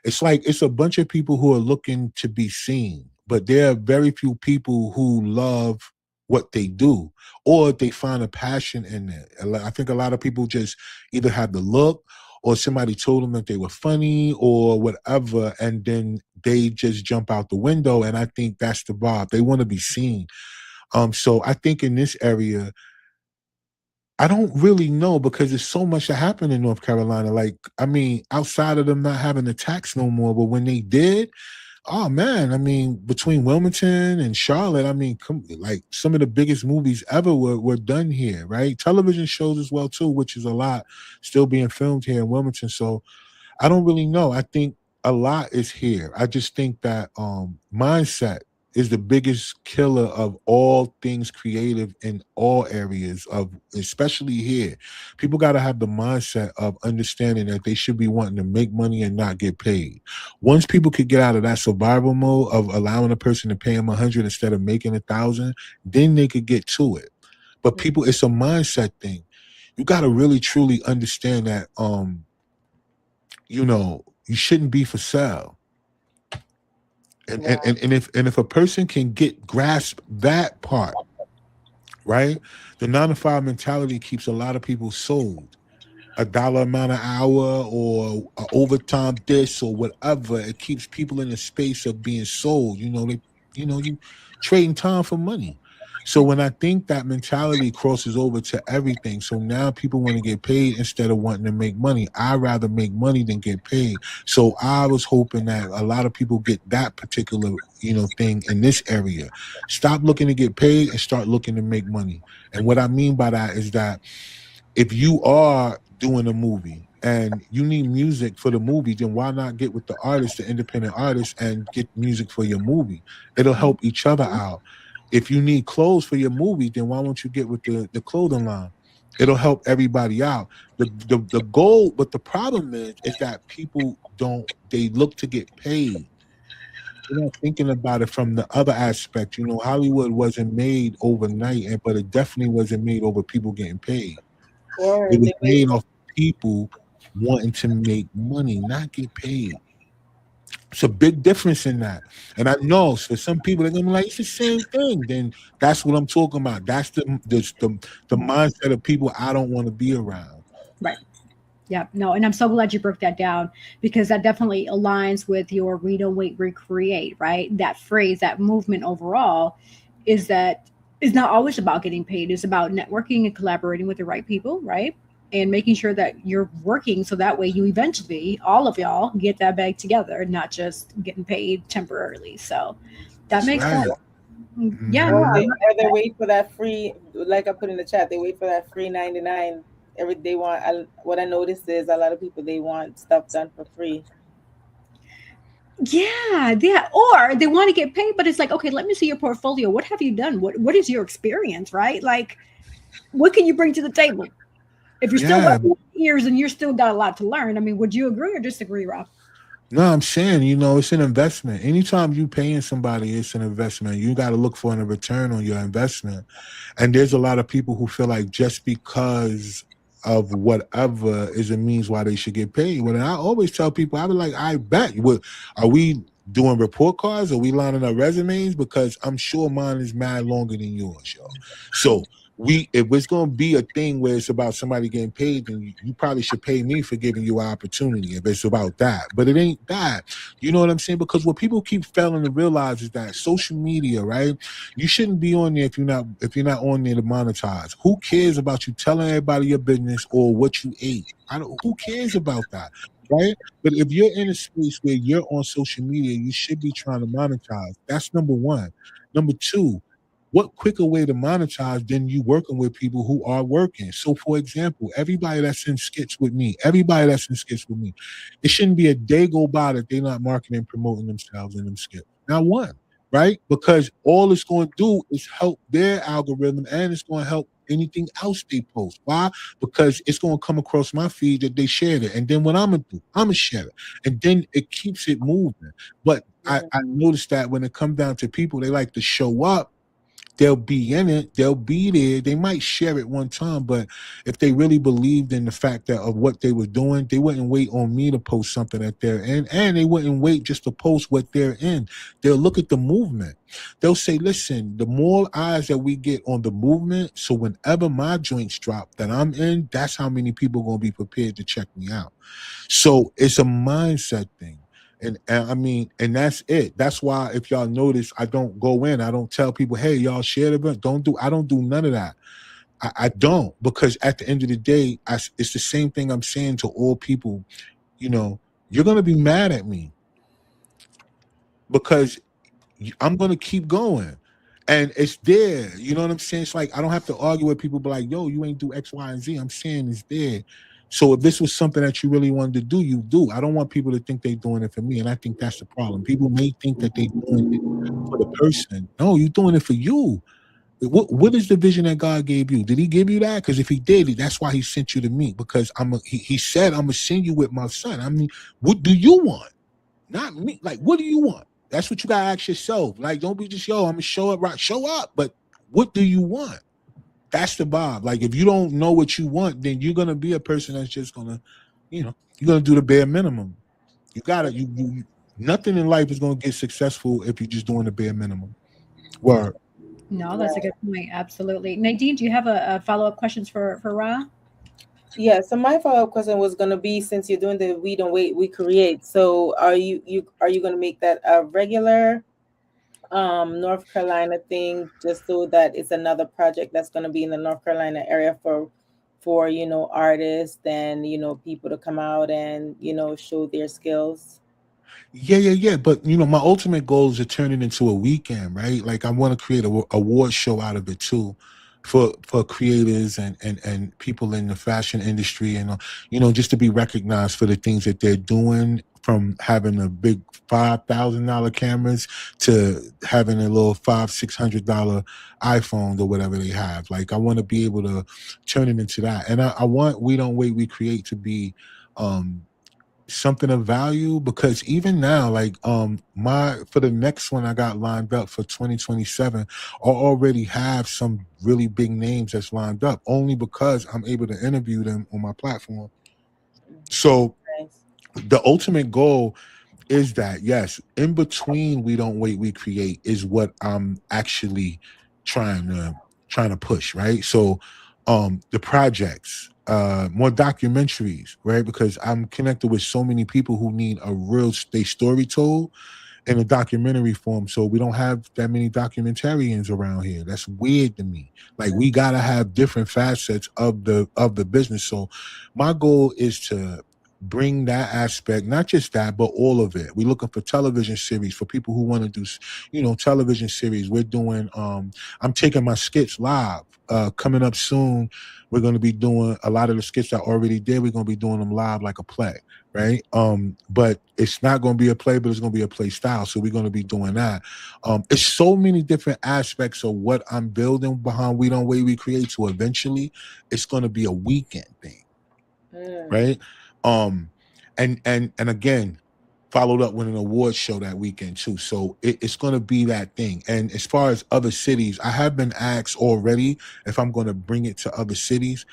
It's like it's a bunch of people who are looking to be seen, but there are very few people who love what they do, or they find a passion in it. I think a lot of people just either have the look, or somebody told them that they were funny or whatever, and then they just jump out the window. And I think that's the vibe. They want to be seen. So I think in this area, I don't really know, because there's so much that happened in North Carolina. Like, I mean, outside of them not having the tax no more, but when they did, oh man, I mean, between Wilmington and Charlotte, I mean, like some of the biggest movies ever were done here, right? Television shows as well too, which is a lot still being filmed here in Wilmington. So I don't really know. I think a lot is here. I just think that mindset is the biggest killer of all things creative in all areas of, especially here. People got to have the mindset of understanding that they should be wanting to make money and not get paid. Once people could get out of that survival mode of allowing a person to pay them 100 instead of making 1,000, then they could get to it. But people, it's a mindset thing. You got to really truly understand that, you shouldn't be for sale. And if a person can grasp that part, right? The 9 to 5 mentality keeps a lot of people sold. $1 amount an hour or overtime this or whatever. It keeps people in the space of being sold. You trading time for money. So when I think that mentality crosses over to everything, so now people want to get paid instead of wanting to make money. I'd rather make money than get paid. So I was hoping that a lot of people get that particular, thing in this area. Stop looking to get paid and start looking to make money. And what I mean by that is that if you are doing a movie and you need music for the movie, then why not get with the artist, the independent artist, and get music for your movie? It'll help each other out. If you need clothes for your movie, then why won't you get with the clothing line? It'll help everybody out. The goal, but the problem is that people they look to get paid. They're not thinking about it from the other aspect. Hollywood wasn't made overnight, but it definitely wasn't made over people getting paid. Or It was they wait. made off people wanting to make money, not get paid. It's a big difference in that. And I know for some people they're gonna be like, it's the same thing. Then that's what I'm talking about. That's the mindset of people I don't want to be around. Right. Yeah, no, and I'm so glad you broke that down because that definitely aligns with your read, don't wait, recreate, right? That phrase, that movement overall is not always about getting paid. It's about networking and collaborating with the right people, right? And making sure that you're working so that way you eventually, all of y'all, get that bag together, not just getting paid temporarily. So that That's makes right. sense. Yeah, Or no, they wait for that free, like I put in the chat, they wait for that free 99. What I noticed is a lot of people, they want stuff done for free. yeah. Or they want to get paid, but it's like, okay, let me see your portfolio. What have you done? What is your experience, right? Like, what can you bring to the table? If you're still Yeah. working years and you're still got a lot to learn, I mean, would you agree or disagree, Rob? No, I'm saying, it's an investment. Anytime you paying somebody, it's an investment. You got to look for a return on your investment. And there's a lot of people who feel like just because of whatever is a means why they should get paid. When I always tell people, I be like, I bet. Are we doing report cards? Are we lining up resumes? Because I'm sure mine is mad longer than yours, yo. So if it's going to be a thing where it's about somebody getting paid, then you probably should pay me for giving you an opportunity if it's about that. But it ain't that. You know what I'm saying? Because what people keep failing to realize is that social media, right? You shouldn't be on there if you're not on there to monetize. Who cares about you telling everybody your business or what you ate? Who cares about that? Right? But if you're in a space where you're on social media, you should be trying to monetize. That's number one. Number two, what quicker way to monetize than you working with people who are working? So, for example, everybody that's in skits with me, it shouldn't be a day go by that they're not marketing and promoting themselves in them skits. Not one, right? Because all it's going to do is help their algorithm and it's going to help anything else they post. Why? Because it's going to come across my feed that they shared it. And then what I'm going to do, I'm going to share it. And then it keeps it moving. But I noticed that when it comes down to people, they like to show up. They'll be in it. They'll be there. They might share it one time, but if they really believed in the fact of what they were doing, they wouldn't wait on me to post something that they're in, and they wouldn't wait just to post what they're in. They'll look at the movement. They'll say, listen, the more eyes that we get on the movement, so whenever my joints drop that I'm in, that's how many people are going to be prepared to check me out. So it's a mindset thing. And I mean, and that's it. That's why if y'all notice, I don't go in. I don't tell people, hey, y'all share the event. I don't do none of that. I don't, because at the end of the day, it's the same thing I'm saying to all people. You're going to be mad at me because I'm going to keep going. And it's there. You know what I'm saying? It's like I don't have to argue with people, but like, yo, you ain't do X, Y, and Z. I'm saying it's there. So if this was something that you really wanted to do, you do. I don't want people to think they're doing it for me. And I think that's the problem. People may think that they're doing it for the person. No, you're doing it for you. What is the vision that God gave you? Did he give you that? Because if he did, that's why he sent you to me. Because he said, I'm going to send you with my son. I mean, what do you want? Not me. Like, what do you want? That's what you got to ask yourself. Like, don't be just, yo, I'm going to show up, right? Show up. But what do you want? That's the vibe. Like, if you don't know what you want, then you're going to be a person that's just going to, you're going to do the bare minimum. You got to, nothing in life is going to get successful if you're just doing the bare minimum. Word. No, that's a good point. Absolutely. Nadine, do you have a follow-up questions for Rah? Yeah, so my follow-up question was going to be, since you're doing the we don't wait, we create. So are you going to make that a regular North Carolina thing, just so that it's another project that's going to be in the North Carolina area for artists and people to come out and show their skills? Yeah. But my ultimate goal is to turn it into a weekend, right? Like I want to create a award show out of it too, for creators and people in the fashion industry, and just to be recognized for the things that they're doing, from having a big $5,000 cameras to having a little $500-600 iPhone or whatever they have. Like I want to be able to turn it into that, and I want We Don't Wait, We Create to be something of value, because even now, like my for the next one I got lined up for 2027, I already have some really big names that's lined up only because I'm able to interview them on my platform. So Nice. the ultimate goal is that, yes, in between we don't wait, we create, is what I'm actually trying to push, right? So the projects, more documentaries, right? Because I'm connected with so many people who need a real they story told in a documentary form. So we don't have that many documentarians around here. That's weird to me. Like, we gotta have different facets of the business. So my goal is to bring that aspect, not just that, but all of it. We're looking for television series for people who want to do, television series. We're doing I'm taking my skits live. Coming up soon, we're going to be doing a lot of the skits I already did. We're going to be doing them live like a play, right? But it's not going to be a play, but it's going to be a play style. So we're going to be doing that. It's so many different aspects of what I'm building behind We Don't Wait, We Create. So eventually, it's going to be a weekend thing, right? And again, followed up with an award show that weekend too. So it's going to be that thing. And as far as other cities, I have been asked already if I'm going to bring it to other cities.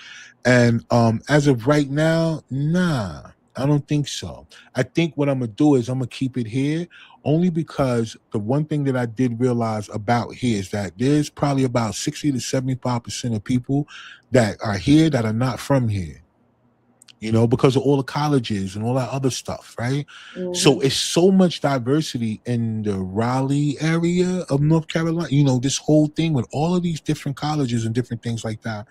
And as of right now, nah, I don't think so. I think what I'm going to do is I'm going to keep it here, only because the one thing that I did realize about here is that there's probably about 60 to 75% of people that are here that are not from here. Because of all the colleges and all that other stuff, right? So it's so much diversity in the Raleigh area of North Carolina, this whole thing with all of these different colleges and different things like that.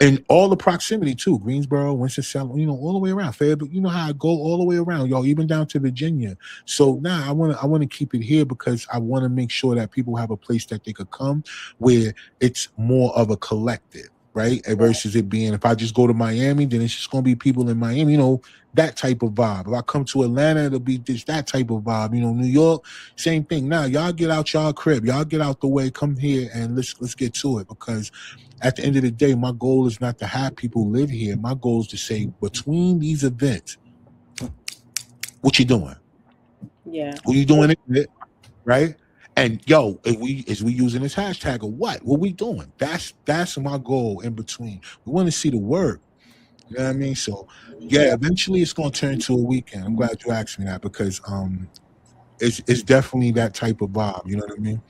And all the proximity too, Greensboro, Winston-Salem, all the way around. Fayetteville, you know how I go all the way around, y'all, even down to Virginia. So now I want to keep it here because I want to make sure that people have a place that they could come where it's more of a collective, right? Versus it being, if I just go to Miami, then it's just going to be people in Miami, that type of vibe. If I come to Atlanta, it'll be just that type of vibe. New York, same thing. Now, y'all get out y'all crib. Y'all get out the way. Come here and let's get to it, because at the end of the day, my goal is not to have people live here. My goal is to say, between these events, what you doing? Yeah. Who you doing it, right? And yo, is we using this hashtag or what? What we doing? That's my goal in between. We want to see the work. You know what I mean? So yeah, eventually it's gonna turn into a weekend. I'm glad you asked me that, because it's definitely that type of vibe. You know what I mean?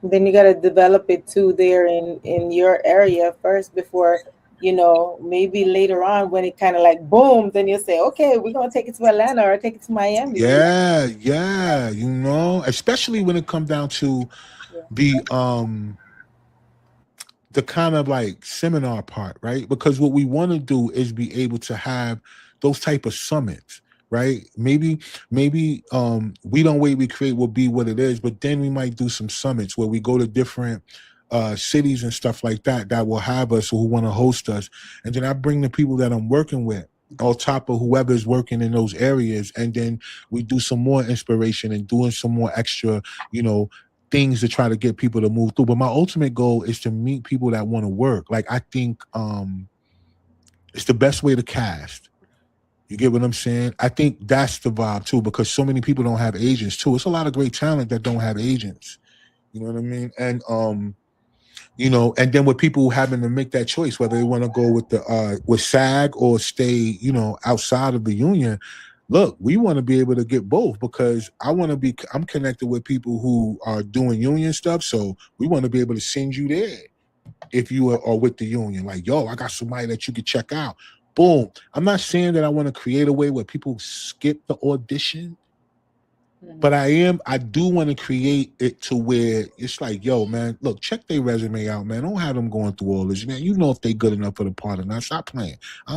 Then you got to develop it too there in your area first before, maybe later on when it kind of like boom, then you'll say, okay, we're going to take it to Atlanta or take it to Miami. Yeah. Especially when it comes down to the kind of like seminar part, right? Because what we want to do is be able to have those type of summits, right? Maybe We Don't Wait, We Create will be what it is, but then we might do some summits where we go to different cities and stuff like that will have us, or who want to host us, and then I bring the people that I'm working with on top of whoever's working in those areas, and then we do some more inspiration and doing some more extra, things to try to get people to move through. But my ultimate goal is to meet people that want to work. Like, I think it's the best way to cast. You get what I'm saying? I think that's the vibe too, because so many people don't have agents too. It's a lot of great talent that don't have agents. You know what I mean? And and then with people having to make that choice, whether they want to go with SAG or stay, outside of the union. Look, we want to be able to get both, because I'm connected with people who are doing union stuff. So we want to be able to send you there if you are with the union. Like, yo, I got somebody that you could check out. Boom. I'm not saying that I want to create a way where people skip the audition, but I do want to create it to where it's like, yo, man, look, check their resume out, man. Don't have them going through all this, man. You know if they good enough for the part or not. Stop playing. They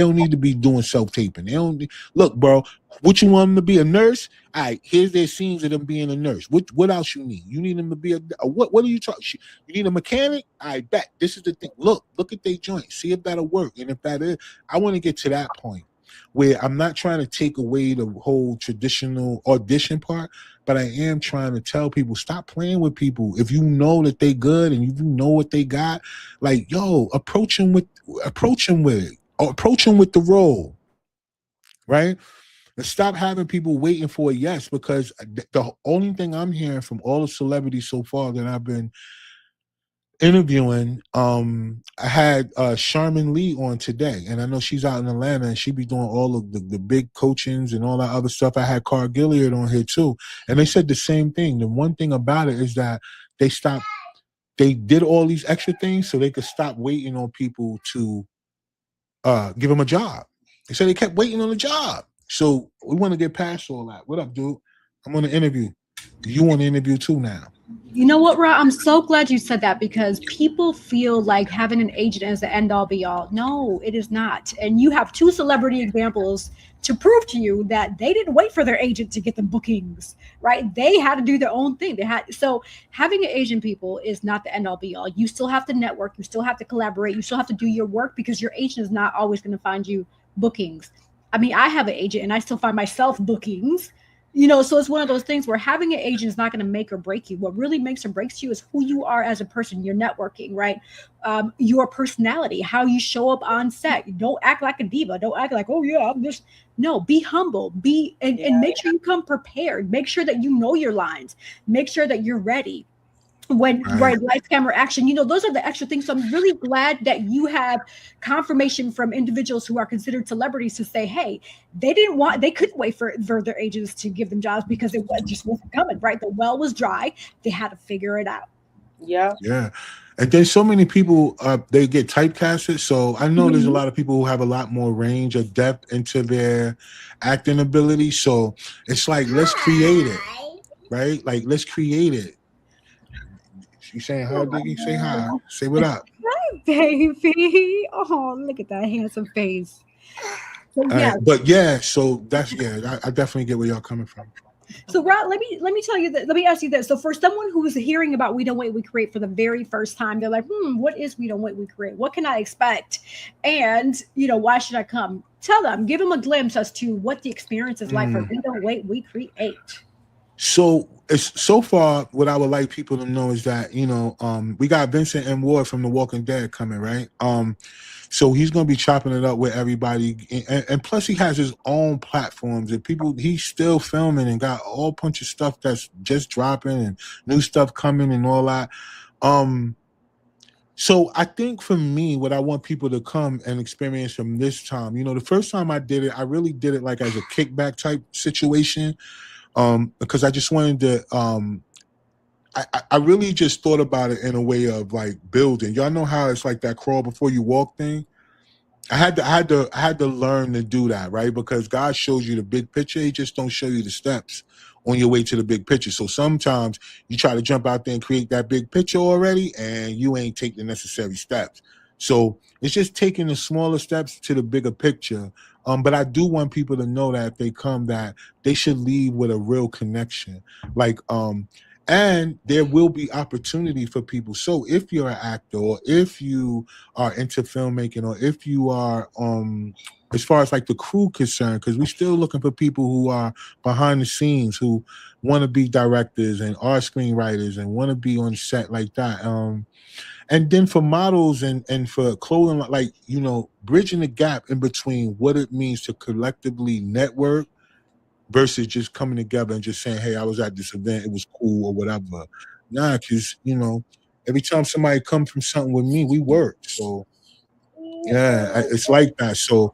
don't need to be doing self-taping. Look, bro, what you want them to be, a nurse? All right, here's their scenes of them being a nurse. What else you need? You need them to be what are you talking? You need a mechanic? I bet. This is the thing. Look at their joint. See if that'll work. And if that is, I want to get to that point where I'm not trying to take away the whole traditional audition part, but I am trying to tell people, stop playing with people. If you know that they good and you know what they got, like, yo, approach them with it. Or approach them with the role, right? Let's stop having people waiting for a yes, because the only thing I'm hearing from all the celebrities so far that I've been interviewing, I had Charmin Lee on today, and I know she's out in Atlanta, and she be doing all of the big coachings and all that other stuff. I had Carl Gilliard on here too, and they said the same thing. The one thing about it is that they did all these extra things so they could stop waiting on people to give them a job. They said they kept waiting on a job. So we want to get past all that. What up, dude? I'm on the interview. You want to interview too now? You know what, Rah? I'm so glad you said that, because people feel like having an agent is the end all be all. No, it is not. And you have two celebrity examples to prove to you that they didn't wait for their agent to get them bookings, right? They had to do their own thing. So having an agent, people, is not the end all be all. You still have to network. You still have to collaborate. You still have to do your work, because your agent is not always going to find you bookings. I mean, I have an agent and I still find myself bookings. So it's one of those things where having an agent is not going to make or break you. What really makes or breaks you is who you are as a person, your networking, right? Your personality, how you show up on set. Don't act like a diva. Don't act like, oh yeah, I'm just, no, be humble, and make sure you come prepared. Make sure that you know your lines. Make sure that you're ready. When lights, camera, action, those are the extra things. So I'm really glad that you have confirmation from individuals who are considered celebrities to say, hey, they couldn't wait for their agents to give them jobs, because it just wasn't coming, right? The well was dry. They had to figure it out. Yeah. And there's so many people, they get typecasted. So I know there's a lot of people who have a lot more range or depth into their acting ability. So it's like, let's create it, right? Like, let's create it. You saying hi, Diggy? Say hi. Say what up. Hi, baby. Oh, look at that handsome face. So, yeah. So that's I definitely get where y'all coming from. So, Rah, let me tell you that. Let me ask you this. So, for someone who is hearing about We Don't Wait, We Create for the very first time, they're like, what is We Don't Wait, We Create? What can I expect? And why should I come? Tell them, give them a glimpse as to what the experience is like for We Don't Wait, We Create. So so far, what I would like people to know is that we got Vincent M. Ward from The Walking Dead coming, right? So he's gonna be chopping it up with everybody, and plus he has his own platforms and people. He's still filming and got a whole bunch of stuff that's just dropping and new stuff coming and all that. So I think for me, what I want people to come and experience from this time, the first time I did it, I really did it like as a kickback type situation. Because I just wanted to, I really just thought about it in a way of like building. Y'all know how it's like that crawl before you walk thing. I had to learn to do that, right? Because God shows you the big picture. He just don't show you the steps on your way to the big picture. So sometimes you try to jump out there and create that big picture already, and you ain't take the necessary steps. So it's just taking the smaller steps to the bigger picture. But I do want people to know that if they come, that they should leave with a real connection. Like, and there will be opportunity for people. So if you're an actor, or if you are into filmmaking, or if you are, as far as like the crew concerned, because we're still looking for people who are behind the scenes, who want to be directors and are screenwriters and want to be on set like that. And then for models and for clothing, like, bridging the gap in between what it means to collectively network versus just coming together and just saying, hey, I was at this event, it was cool or whatever. Nah, because, every time somebody comes from something with me, we work. So, yeah, it's like that. So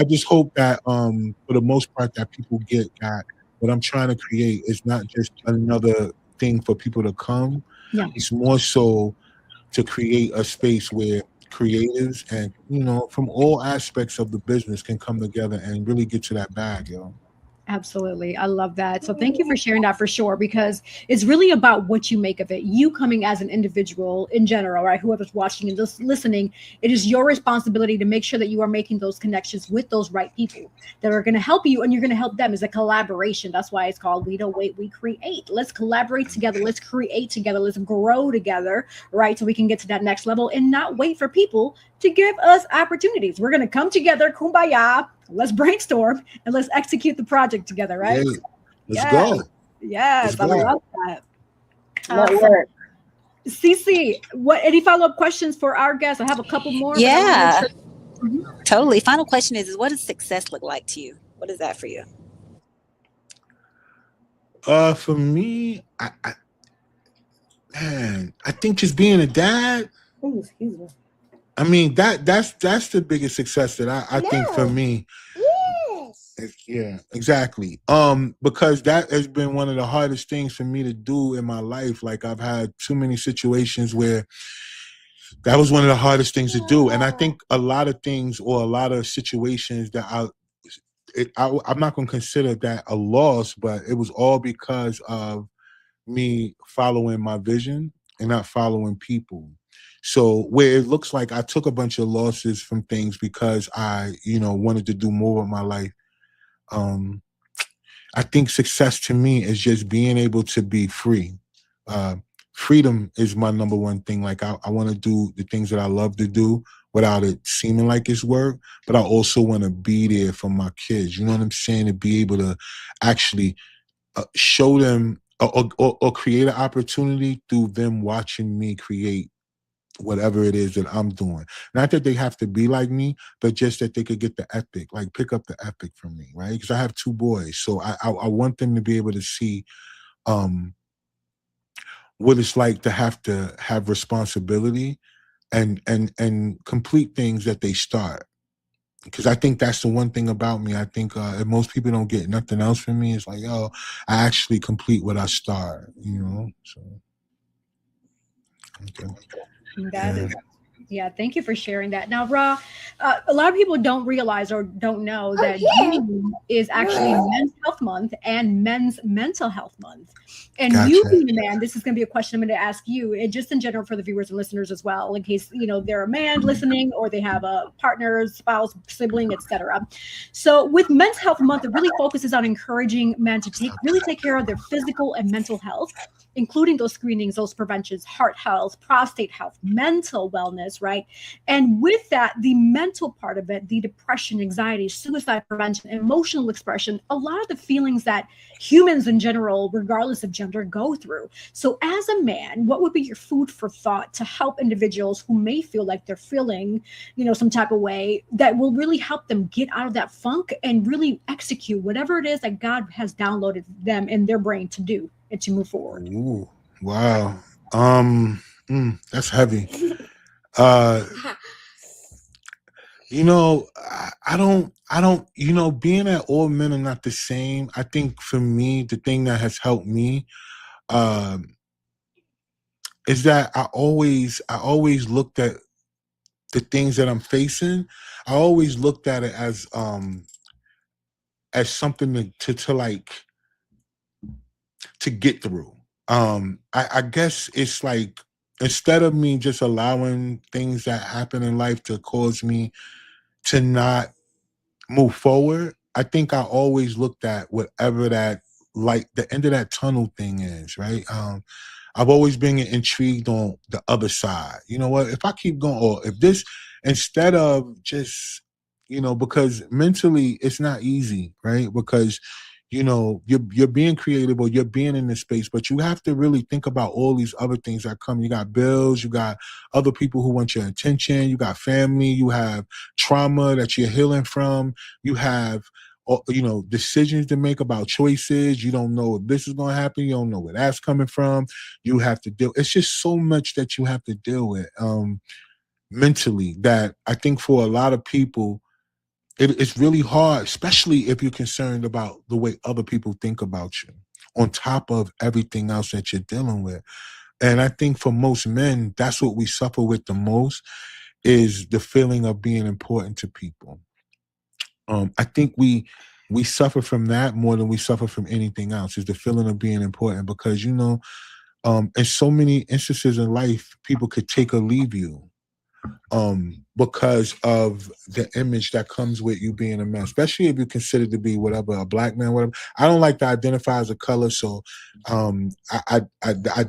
I just hope that for the most part that people get that what I'm trying to create is not just another thing for people to come. Yeah. It's more so to create a space where creatives and, from all aspects of the business can come together and really get to that bag, yo. Absolutely. I love that. So thank you for sharing that, for sure, because it's really about what you make of it. You coming as an individual in general, right? Whoever's watching and just listening, it is your responsibility to make sure that you are making those connections with those right people that are going to help you, and you're going to help them. It's a collaboration. That's why it's called We Don't Wait, We Create. Let's collaborate together. Let's create together. Let's grow together, right? So we can get to that next level and not wait for people to give us opportunities. We're going to come together, kumbaya, let's brainstorm, and let's execute the project together, right? Yeah. Let's go. Yes, I love that. CC, any follow-up questions for our guests? I have a couple more. Yeah, totally. Final question is what does success look like to you? What is that for you? For me, man, I think just being a dad. Oh, excuse me. I mean, that's the biggest success that I think for me. Yeah, exactly. Because that has been one of the hardest things for me to do in my life. Like I've had too many situations where that was one of the hardest things to do, and I think a lot of things or a lot of situations that I'm not going to consider that a loss, but it was all because of me following my vision and not following people. So where it looks like I took a bunch of losses from things because I, wanted to do more with my life. Um, I think success to me is just being able to be free. Uh, Freedom is my number one thing. Like I want to do the things that I love to do without it seeming like it's work, but I also want to be there for my kids. You know what I'm saying? To be able to actually show them or create an opportunity through them watching me create whatever it is that I'm doing. Not that they have to be like me, but just that they could get the epic, like pick up the epic from me, right? Because I have two boys, so I want them to be able to see um, what it's like to have responsibility and complete things that they start. Because I think that's the one thing about me. I think if most people don't get nothing else from me, it's like, oh, I actually complete what I start, So, okay. That Yeah. is, yeah, thank you for sharing that. Now, Ra, a lot of people don't realize or don't know that June is actually Men's Health Month and Men's Mental Health Month. And you Gotcha. being a man, this is going to be a question I'm going to ask you, and just in general for the viewers and listeners as well, in case they're a man listening or they have a partner, spouse, sibling, etc. So, with Men's Health Month, it really focuses on encouraging men to take care of their physical and mental health, including those screenings, those preventions, heart health, prostate health, mental wellness, right? And with that, the mental part of it, the depression, anxiety, suicide prevention, emotional expression, a lot of the feelings that humans in general, regardless of gender, go through. So, as a man, what would be your food for thought to help individuals who may feel like they're feeling, some type of way that will really help them get out of that funk and really execute whatever it is that God has downloaded them in their brain to do and to move forward? Ooh, wow. That's heavy. Uh, I don't, being that all men are not the same. I think for me, the thing that has helped me, um, is that I always looked at the things that I'm facing. I always looked at it as something to like to get through. I guess it's like instead of me just allowing things that happen in life to cause me to not move forward, I think I always looked at whatever that light, the end of that tunnel thing is, right? I've always been intrigued on the other side. You know what? If I keep going, or if this, instead of just, because mentally it's not easy, right? Because you're being creative or you're being in this space, but you have to really think about all these other things that come. You got bills, you got other people who want your attention, you got family, you have trauma that you're healing from, you have decisions to make about choices. You don't know if this is going to happen, you don't know where that's coming from. You have to deal, it's just so much that you have to deal with mentally, that I think for a lot of people it's really hard, especially if you're concerned about the way other people think about you on top of everything else that you're dealing with. And I think for most men, that's what we suffer with the most, is the feeling of being important to people. I think we suffer from that more than we suffer from anything else, is the feeling of being important, because in so many instances in life, people could take or leave you because of the image that comes with you being a man, especially if you're considered to be whatever, a black man, whatever. I don't like to identify as a color, so I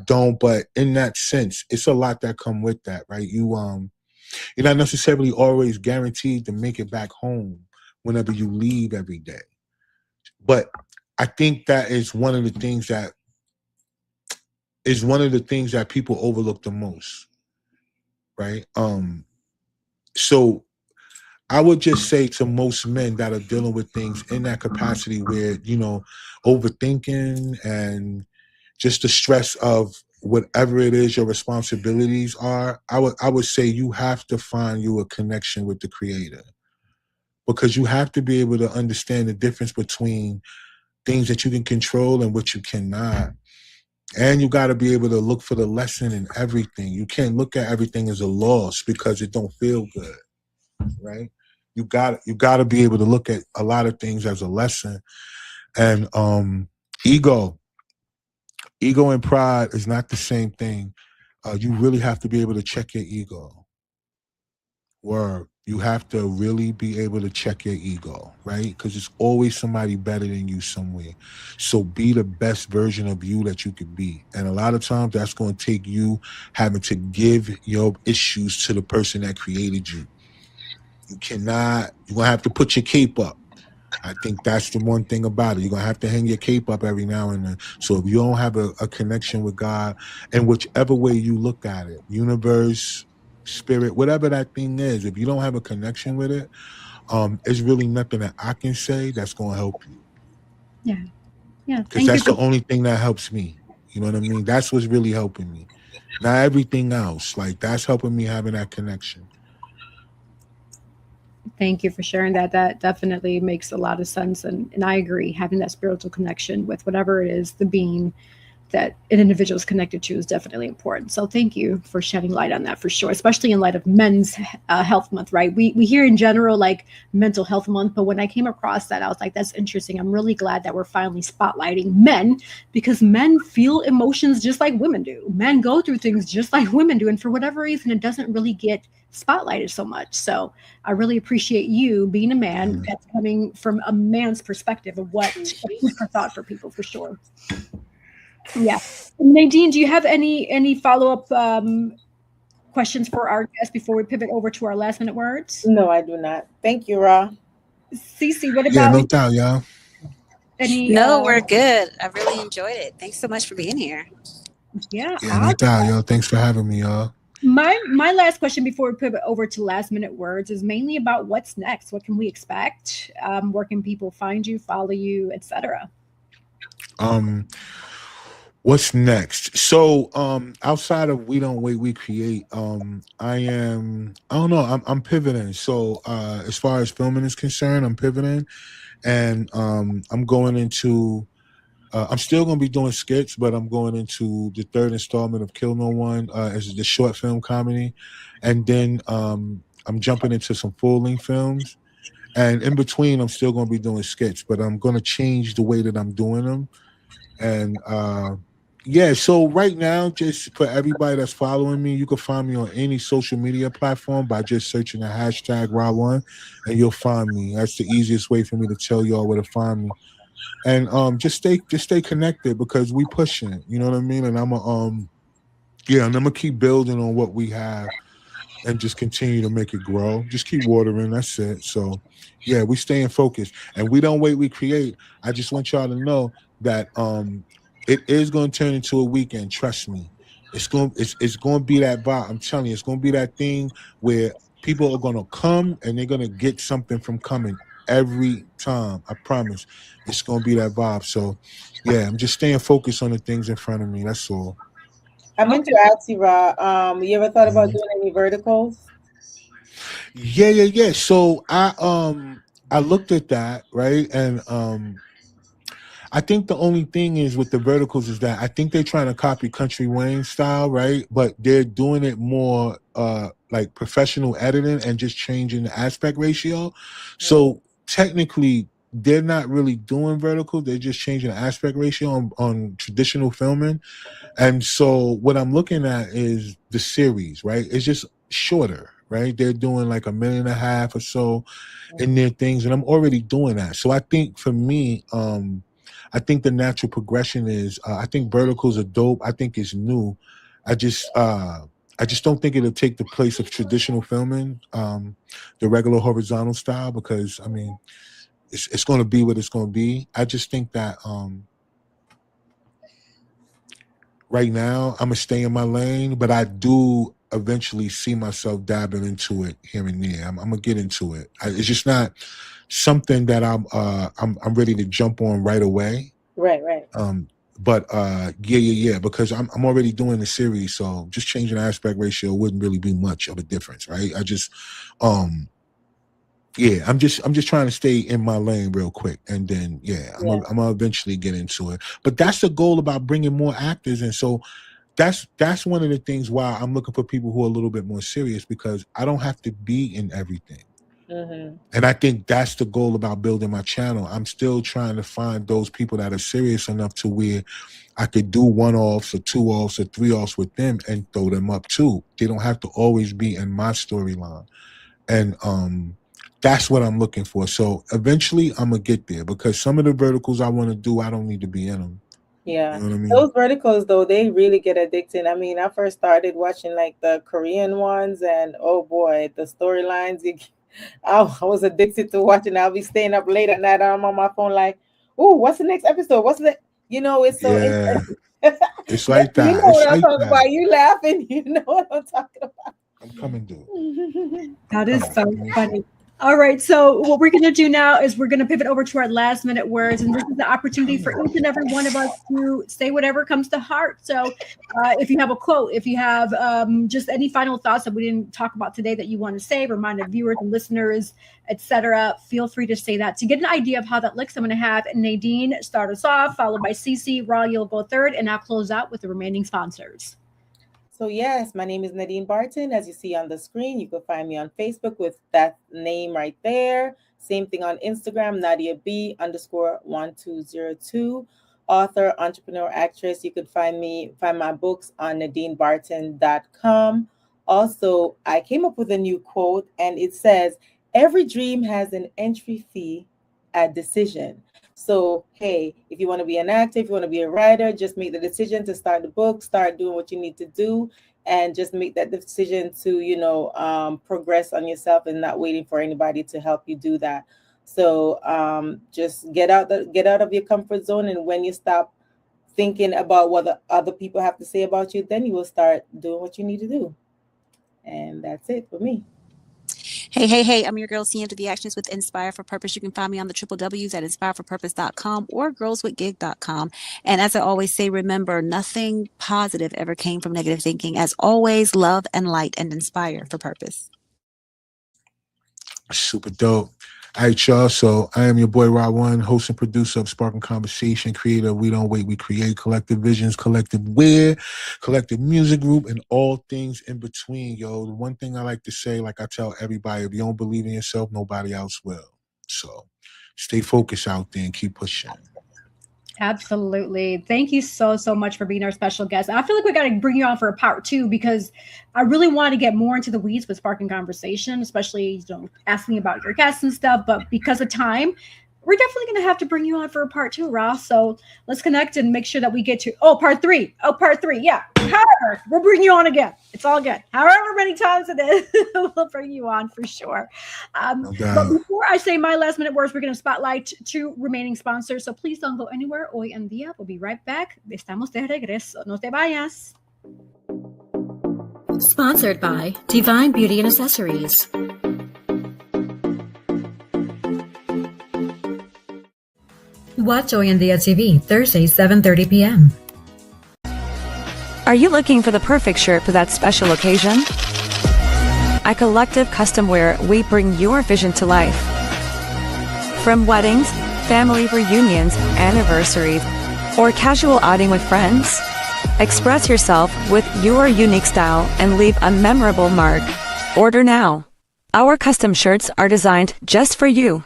don't. But in that sense, it's a lot that come with that, right? You're not necessarily always guaranteed to make it back home whenever you leave every day. But I think that is one of the things that people overlook the most, right? So I would just say to most men that are dealing with things in that capacity where, overthinking and just the stress of whatever it is your responsibilities are, I would say you have to find you a connection with the creator, because you have to be able to understand the difference between things that you can control and what you cannot. And you got to be able to look for the lesson in everything. You can't look at everything as a loss because it don't feel good, right? You got to be able to look at a lot of things as a lesson. And ego and pride is not the same thing. You really have to be able to check your ego. Word. You have to really be able to check your ego, right? Because there's always somebody better than you somewhere. So be the best version of you that you could be. And a lot of times that's going to take you having to give your issues to the person that created you. You're going to have to put your cape up. I think that's the one thing about it. You're going to have to hang your cape up every now and then. So if you don't have a connection with God, and whichever way you look at it, universe, spirit, whatever that thing is, if you don't have a connection with it, it's really nothing that I can say that's going to help you. Yeah. Yeah. Because that's the only thing that helps me. You know what I mean? That's what's really helping me. Not everything else. Like, that's helping me having that connection. Thank you for sharing that. That definitely makes a lot of sense. And I agree, having that spiritual connection with whatever it is, the being that an individual is connected to, is definitely important. So thank you for shedding light on that, for sure, especially in light of Men's Health Month, right? We hear in general like Mental Health Month, but when I came across that, I was like, that's interesting. I'm really glad that we're finally spotlighting men, because men feel emotions just like women do. Men go through things just like women do. And for whatever reason, it doesn't really get spotlighted so much. So I really appreciate you being a man that's coming from a man's perspective of what food for thought for people, for sure. Yeah. Nadine, do you have any follow-up questions for our guests before we pivot over to our last minute words? No, I do not. Thank you, Rah. Cece, what about Yeah, no doubt, y'all. No, we're good. I really enjoyed it. Thanks so much for being here. Yeah, no doubt, y'all. Thanks for having me, y'all. My last question before we pivot over to last minute words is mainly about what's next. What can we expect? Where can people find you, follow you, etc.? What's next? So outside of We Don't Wait, We Create, I don't know, I'm pivoting. So as far as filming is concerned, I'm pivoting, and I'm going into I'm still going to be doing skits, but I'm going into the third installment of Kill No One as the short film comedy. And then I'm jumping into some full-length films. And in between, I'm still going to be doing skits, but I'm going to change the way that I'm doing them. And yeah, so right now, just for everybody that's following me, you can find me on any social media platform by just searching the hashtag Rah-1, and you'll find me. That's the easiest way for me to tell y'all where to find me. And just stay connected, because we pushing, you know what I mean? And I'm gonna keep building on what we have and just continue to make it grow. Just keep watering, that's it. So yeah, we staying focused, and We Don't Wait, We Create. I just want y'all to know that it is going to turn into a weekend. Trust me. It's going to be that vibe. I'm telling you, it's going to be that thing where people are going to come and they're going to get something from coming every time. I promise. It's going to be that vibe. So yeah, I'm just staying focused on the things in front of me. That's all. I meant to ask you, Rah, you ever thought about doing any verticals? Yeah. So I looked at that, right? And I think the only thing is with the verticals is that I think they're trying to copy Country Wayne style, right? But they're doing it more like professional editing and just changing the aspect ratio. So technically, they're not really doing vertical. They're just changing the aspect ratio on traditional filming. And so what I'm looking at is the series, right? It's just shorter, right? They're doing like 1.5 million or so in their things, and I'm already doing that. So I think for me, I think the natural progression is I think verticals are dope. I think it's new. I just don't think it'll take the place of traditional filming, the regular horizontal style, because I mean it's going to be what it's going to be. I just think that right now I'm gonna stay in my lane, but I do eventually see myself dabbing into it here and there. I'm gonna get into it. It's just not something that I'm ready to jump on right away. Right. But yeah, because I'm already doing the series, so just changing the aspect ratio wouldn't really be much of a difference, right? I just yeah, I'm just trying to stay in my lane real quick, and then I'm gonna eventually get into it. But that's the goal about bringing more actors, and so that's one of the things why I'm looking for people who are a little bit more serious, because I don't have to be in everything. And I think that's the goal about building my channel. I'm still trying to find those people that are serious enough to where I could do 1-offs or 2-offs or 3-offs with them and throw them up too. They don't have to always be in my storyline. And that's what I'm looking for. So eventually I'm gonna get there, because some of the verticals I want to do, I don't need to be in them. Yeah, you know what I mean? those verticals though, they really get addicting. I mean, I first started watching like the Korean ones, and oh boy, the storylines. I was addicted to watching. I'll be staying up late at night. I'm on my phone like, oh, what's the next episode? What's the, it's so it's like that. You know what I'm talking about. You laughing, you know what I'm talking about. I'm coming, dude. That is so funny. All right, so what we're going to do now is we're going to pivot over to our last minute words, and this is the opportunity for each and every one of us to say whatever comes to heart. So if you have a quote, if you have just any final thoughts that we didn't talk about today that you want to say, remind the viewers and listeners, etc., feel free to say that. To get an idea of how that looks, I'm going to have Nadine start us off, followed by Cece. Rah, you'll go third, and I'll close out with the remaining sponsors. So yes, my name is Nadine Barton. As you see on the screen, you can find me on Facebook with that name right there. Same thing on Instagram, Nadia B _1202. Author, entrepreneur, actress. You could find my books on nadinebarton.com. Also, I came up with a new quote, and it says, "Every dream has an entry fee, a decision." So, hey, if you want to be an actor, if you want to be a writer, just make the decision to start the book, start doing what you need to do, and just make that decision to, progress on yourself and not waiting for anybody to help you do that. So just get out of your comfort zone. And when you stop thinking about what the other people have to say about you, then you will start doing what you need to do. And that's it for me. Hey, I'm your girl, Sienta the Actionist with Inspire for Purpose. You can find me on the www at inspireforpurpose.com or girlswithgig.com. And as I always say, remember, nothing positive ever came from negative thinking. As always, love and light and inspire for purpose. Super dope. All right, y'all. So I am your boy Rah-1, host and producer of Sparking Conversation, creator of We Don't Wait, We Create, Collective Visions, Collective Wear, Collective Music Group, and all things in between, yo. The one thing I like to say, like I tell everybody, if you don't believe in yourself, nobody else will. So stay focused out there and keep pushing. Absolutely. Thank you so much for being our special guest. I feel like we got to bring you on for a part 2, because I really want to get more into the weeds with Sparking Conversation, especially asking about your guests and stuff. But because of time, we're definitely going to have to bring you on for a part 2, Ross. So let's connect and make sure that we get to part 3. Part 3. Yeah. However, we'll bring you on again. It's all good. However many times it is, we'll bring you on for sure. But before I say my last minute words, we're going to spotlight 2 remaining sponsors. So please don't go anywhere. Hoy En Día. We'll be right back. Estamos de regreso. No te vayas. Sponsored by Divine Beauty and Accessories. Watch Hoy En Día TV, Thursdays, 7:30 p.m. Are you looking for the perfect shirt for that special occasion? At Collective Custom Wear, we bring your vision to life. From weddings, family reunions, anniversaries, or casual outing with friends, express yourself with your unique style and leave a memorable mark. Order now. Our custom shirts are designed just for you.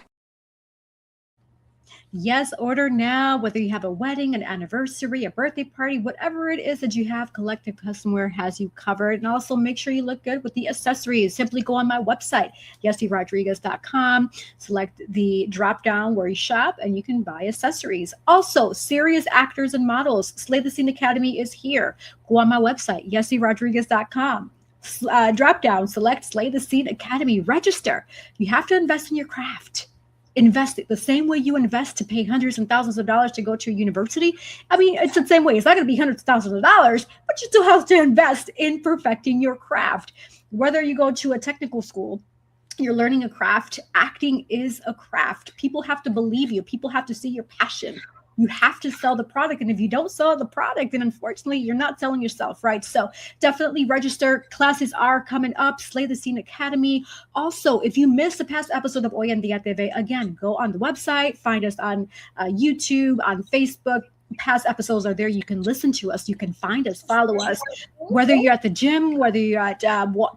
Yes, order now. Whether you have a wedding, an anniversary, a birthday party, whatever it is that you have, Collective Custom Wear has you covered. And also make sure you look good with the accessories. Simply go on my website, yessirodriguez.com, select the drop down where you shop, and you can buy accessories. Also, serious actors and models, Slay the Scene Academy is here. Go on my website, yessirodriguez.com. Drop down, select Slay the Scene Academy, register. You have to invest in your craft. invest it the same way you invest to pay hundreds and thousands of dollars to go to university. I mean, it's the same way. It's not going to be hundreds of thousands of dollars, but you still have to invest in perfecting your craft. Whether you go to a technical school, you're learning a craft, acting is a craft. People have to believe you. People have to see your passion. You have to sell the product. And if you don't sell the product, then unfortunately, you're not selling yourself, right? So definitely register. Classes are coming up. Slay the Scene Academy. Also, if you missed a past episode of Hoy En Día TV, again, go on the website, find us on YouTube, on Facebook. Past episodes are there. You can listen to us. You can find us, follow us, whether you're at the gym, whether you're at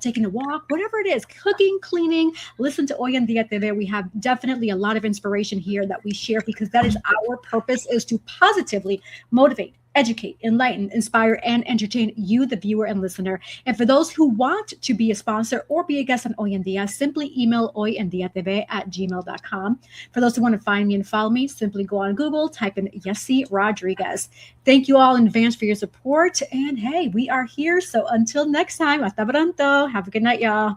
taking a walk, whatever it is, cooking, cleaning, listen to Hoy En Día TV. We have definitely a lot of inspiration here that we share, because that is our purpose, is to positively motivate, educate, enlighten, inspire, and entertain you, the viewer and listener. And for those who want to be a sponsor or be a guest on Hoy En Día, simply email hoyendiatv@gmail.com. For those who want to find me and follow me, simply go on Google, type in Yessie Rodriguez. Thank you all in advance for your support. And hey, we are here. So until next time, hasta pronto. Have a good night, y'all.